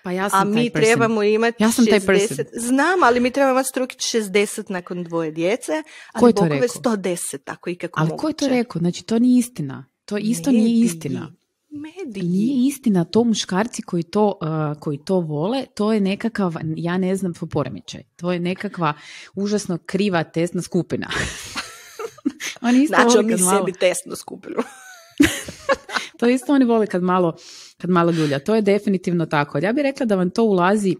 Pa ja sam mi trebamo imati 60. Znam, ali mi trebamo imati strukić 60 nakon 2 djece, ali bokove 110, tako i kako moguće. Ali ko je to rekao? Znači, to nije istina. To isto nije istina. Nije istina, to muškarci koji to vole, to je nekakav, ja ne znam, poremećaj. To je nekakva užasno kriva testna skupina. Znači, mi sebi testnu skupinu. To isto oni vole kad malo ljulja. To je definitivno tako. Ja bih rekla da vam to ulazi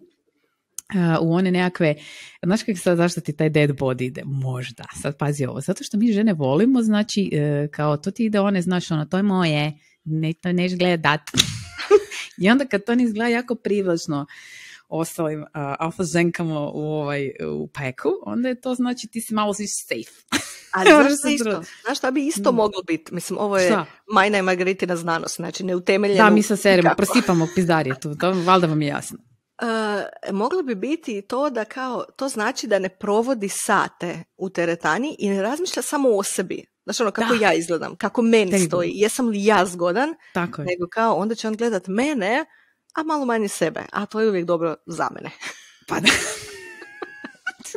u one nekakve, znaš kako sad, zašto ti taj dead body ide? Možda, sad pazi ovo, zato što mi žene volimo, znači, kao to ti ide one, znaš, ono, to je moje, to neš gledat. I onda kad to ne izgleda jako privlačno ostalim alfa ženkama u peku, onda je to znači ti si malo safe. Ali znaš šta bi isto moglo biti? Mislim, ovo je Majna i Margaritina znanost, znači neutemeljeno. Da, mi sa serimo, prosipamo pizdarije tu, to valjda vam je jasno. Moglo bi biti to da kao, to znači da ne provodi sate u teretani i ne razmišlja samo o sebi. Znaš ono, kako ja izgledam, kako meni stoji, jesam li ja zgodan, nego kao, onda će on gledat mene, a malo manje sebe, a to je uvijek dobro za mene. Pa da.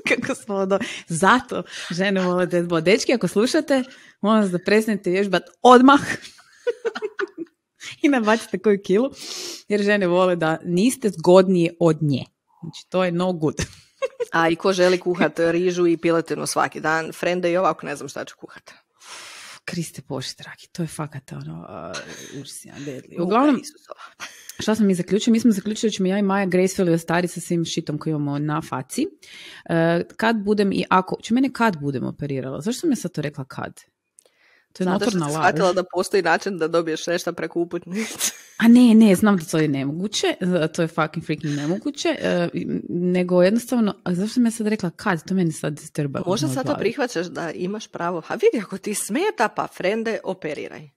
Kako smo zato žene vole dead bod. Dečki, ako slušate, molim vas da prestanete vježbat odmah i nabacite koju kilu, jer žene vole da niste zgodnije od nje. Znači, to je no good. A i ko želi kuhat rižu i piletinu svaki dan, frende i ovako ne znam šta ću kuhat. Kriste Bože, dragi, to je fakat užasno deadly. Uglavnom, šta smo mi zaključili? Mi smo zaključili da ćemo ja i Maja gracefully ostari sa svim šitom koji imamo na faci. Kad budem i ako, mene kad budem operirala? Zašto sam ja sad to rekla kad? To je notorna laž. Shvatila da postoji način da dobiješ nešto preko uputnice. A ne, znam da to je nemoguće, to je fucking freaking nemoguće, nego jednostavno, a zašto sam ja sad rekla kad, to meni sad disturba. Možda sad to prihvaćaš da imaš pravo, a vidi ako ti smeta, pa frende, operiraj.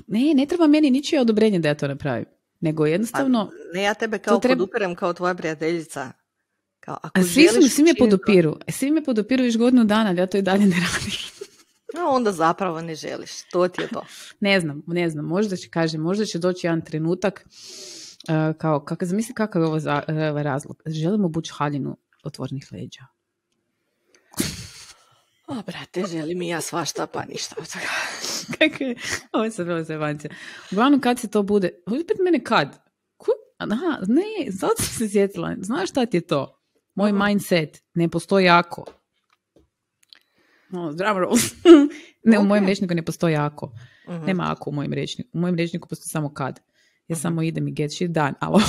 Ne treba meni ničije odobrenje da ja to napravim, nego jednostavno... A ne, ja tebe kao podupirem kao tvoja prijateljica. Kao, ako svi me podupiru, svi me podupiru još godinu dana, da ja to i dalje ne radim. No, onda zapravo ne želiš, to ti je to. Ne znam, možda će doći jedan trenutak, kao, zamisli kakav je ovo razlog. Želimo bući haljinu otvornih leđa. O, brate, želim i ja svašta, pa ništa od toga. Kako je? Ovo je sad bilo zajebancija. Uglavnom, kad se to bude, opet mene kad? Aha, ne, sad sam se sjetila. Znaš šta ti je to? Moj mindset ne postoji ako. No, zdravo Rose. Ne, u mojem rječniku ne postoji ako. Nema ako u mojem rječniku. U mojem rječniku postoji samo kad. Ja samo idem i get shit done. Ali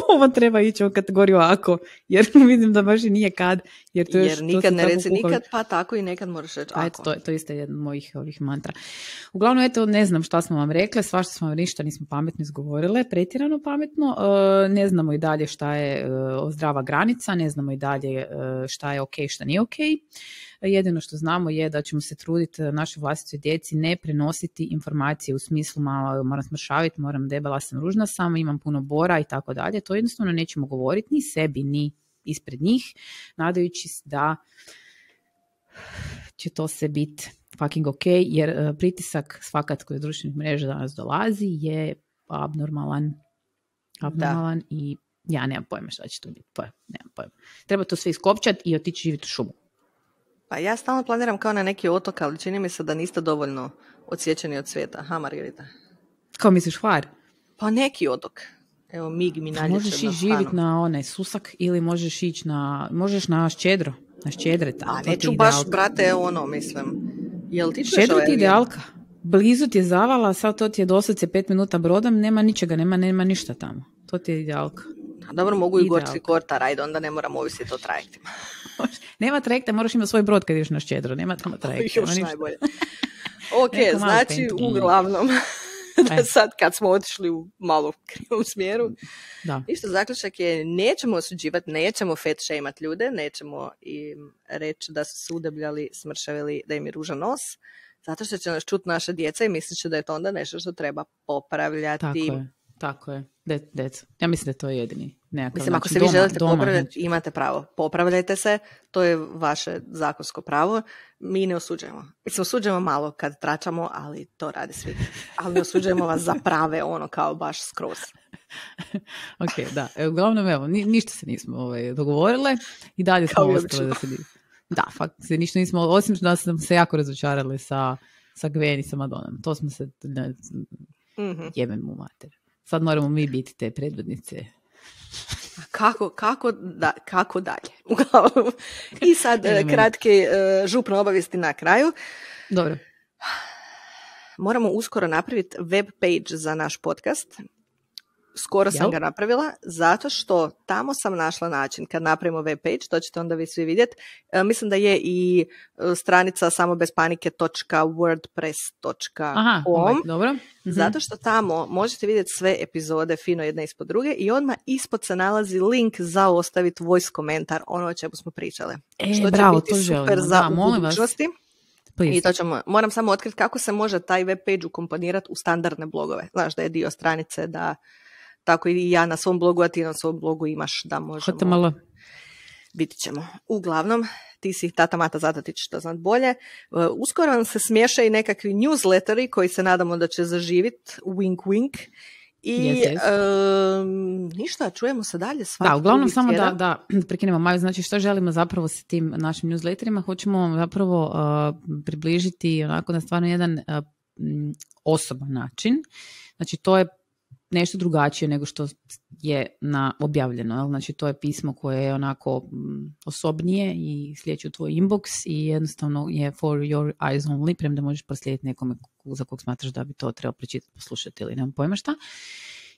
ovo treba ići u kategoriju ako. Jer vidim da baš i nije kad. Jer nikad ne reci nikad, pa tako i nekad moraš reći ako. To je isto jedan od mojih ovih mantra. Uglavnom, eto, ne znam šta smo vam rekle. Svašta smo vam ništa nismo pametno izgovorile. Pretjerano pametno. Ne znamo i dalje šta je zdrava granica. Ne znamo i dalje šta je ok, šta nije ok. Jedino što znamo je da ćemo se truditi našoj vlastitoj djeci ne prenositi informacije u smislu moram smršaviti, moram debela sam, ružna sam, imam puno bora i tako dalje. To jednostavno nećemo govoriti ni sebi, ni ispred njih, nadajući se da će to sve biti fucking ok, jer pritisak svakat koji od društvenih mreža danas dolazi je abnormalan i ja nemam pojma šta će to biti. Nemam pojma. Treba to sve iskopčati i otići živjeti u šumu. Pa ja stalno planiram kao na neki otok, ali čini mi se da niste dovoljno odsječeni od svijeta. Ha, Margarita? Kao misliš Hvar? Pa neki otok. Evo, mig mi nalječe. Možeš i živjeti na onaj Susak ili možeš ići možeš na Ščedro. Na Ščedreta. A neću baš, brate, mislim. Jel ti čuješ Ščedro ti je idealka. Blizu ti je Zavala, sad to ti je doslovce 5 minuta brodom, nema ničega, nema ništa tamo. To ti je idealka. A dobro, mogu i Gorski kotar, ajde, onda ne moram ovisiti o trajektima. Nema trajekta, moraš imati svoj brod kad ideš na Ščedro, nema tamo trajekta. Još najbolje. Ok, znači, uglavnom, da sad kad smo otišli u malo krivom smjeru, isto zaključak je, nećemo osuđivati, nećemo fat shameat ljude, nećemo im reći da su se udebljali, smršavili, da im je ružan nos, zato što će nas čuti naša djeca i mislit će da je to onda nešto što treba popravljati. Tako je. Deco. Ja mislim da to je jedini. Mislim, ako se vi želite popravljati, imate pravo. Popravljajte se, to je vaše zakonsko pravo. Mi ne osuđujemo. Mislim, osuđujemo malo kad tračamo, ali to radi svi. Ali ne osuđujemo vas za prave, kao baš skroz. Ok, da. Uglavnom, evo, ništa se nismo dogovorile i dalje smo ostale da se da, fakt se ništa nismo, osim da smo se jako razočarali sa Gwen i sa Madonom. To smo se jebem u mater. Sad moramo mi biti te predvodnice. Kako dalje? Uglavnom. I sad kratke župne obavijesti na kraju. Dobro. Moramo uskoro napraviti web page za naš podcast. Skoro sam ga napravila, zato što tamo sam našla način, kad napravimo web page, to ćete onda vi svi vidjeti. Mislim da je i stranica samobezpanike.wordpress.com. Dobro. Zato što tamo možete vidjeti sve epizode fino jedne ispod druge i odmah ispod se nalazi link za ostaviti voice komentar, ono o čemu smo pričale. Što bravo, će biti super za budućnosti. I to moram samo otkriti kako se može taj web page ukomponirati u standardne blogove. Znaš da je dio stranice da tako i ja na svom blogu, a ti na svom blogu imaš da možemo... malo. Biti ćemo. Uglavnom, ti si tata mata, zato ti ćeš to znat bolje. Uskoro vam se smiješa i nekakvi newsletteri koji se nadamo da će zaživiti. Wink, wink. I ništa, čujemo se dalje. Da, uglavnom samo da prekinemo Maju, znači što želimo zapravo s tim našim newsletterima, hoćemo zapravo približiti onako na stvarno jedan osoban način, znači to je nešto drugačije nego što je objavljeno, znači to je pismo koje je onako osobnije i slijeće u tvoj inbox i jednostavno je for your eyes only, premda možeš proslijediti nekome za kog smatraš da bi to trebao pročitati, poslušati ili nemam pojma šta.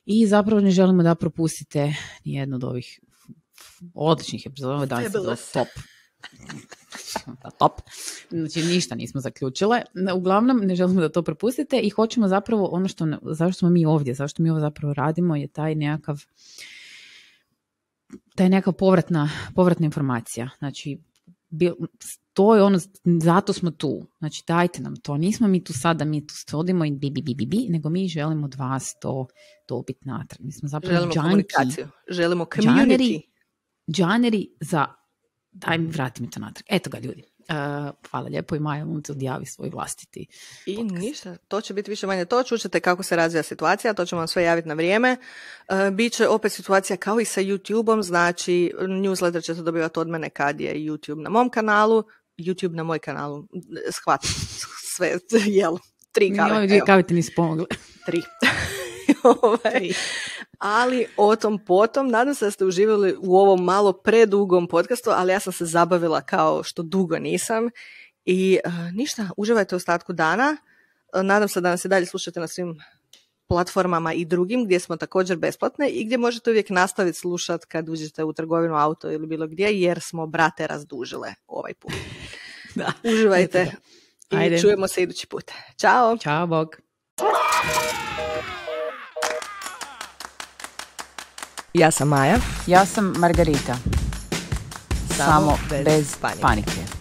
I zapravo ne želimo da propustite nijednu od ovih odličnih epizoda, danas je top. Top. Znači, ništa nismo zaključile. Uglavnom, ne želimo da to propustite i hoćemo zapravo ono zašto smo mi ovdje, zašto mi ovo zapravo radimo je taj nekakav povratna informacija. Znači, to je ono, zato smo tu. Znači, dajte nam to. Nismo mi tu sad da mi tu stodimo i bi, nego mi želimo od vas to dobiti natrag. Mi smo zapravo želimo komunikaciju. Želimo community. Džaneri za... Daj mi, vrati mi to natrag. Eto ga, ljudi. Hvala lijepo i Maja vam se odjavi svoj vlastiti podcast. I ništa, to će biti više manje to. Čućete kako se razvija situacija, to ćemo vam sve javiti na vrijeme. Biće opet situacija kao i sa YouTube-om, znači newsletter ćete dobivati od mene kad je YouTube na mom kanalu, YouTube na moj kanalu. Shvatim sve, jel? 3 kave. Ove 2 kave ti nisi pomogli. 3. Ali o tom potom, nadam se da ste uživali u ovom malo predugom podcastu, ali ja sam se zabavila kao što dugo nisam i ništa, uživajte u ostatku dana. Nadam se da nas i dalje slušate na svim platformama i drugim gdje smo također besplatne i gdje možete uvijek nastaviti slušati kad uđete u trgovinu, auto ili bilo gdje, jer smo brate razdužile ovaj put. Da. Uživajte i čujemo se idući put. Ćao! Ćao, bog! Ja sam Maja. Ja sam Margarita. Samo bez panike.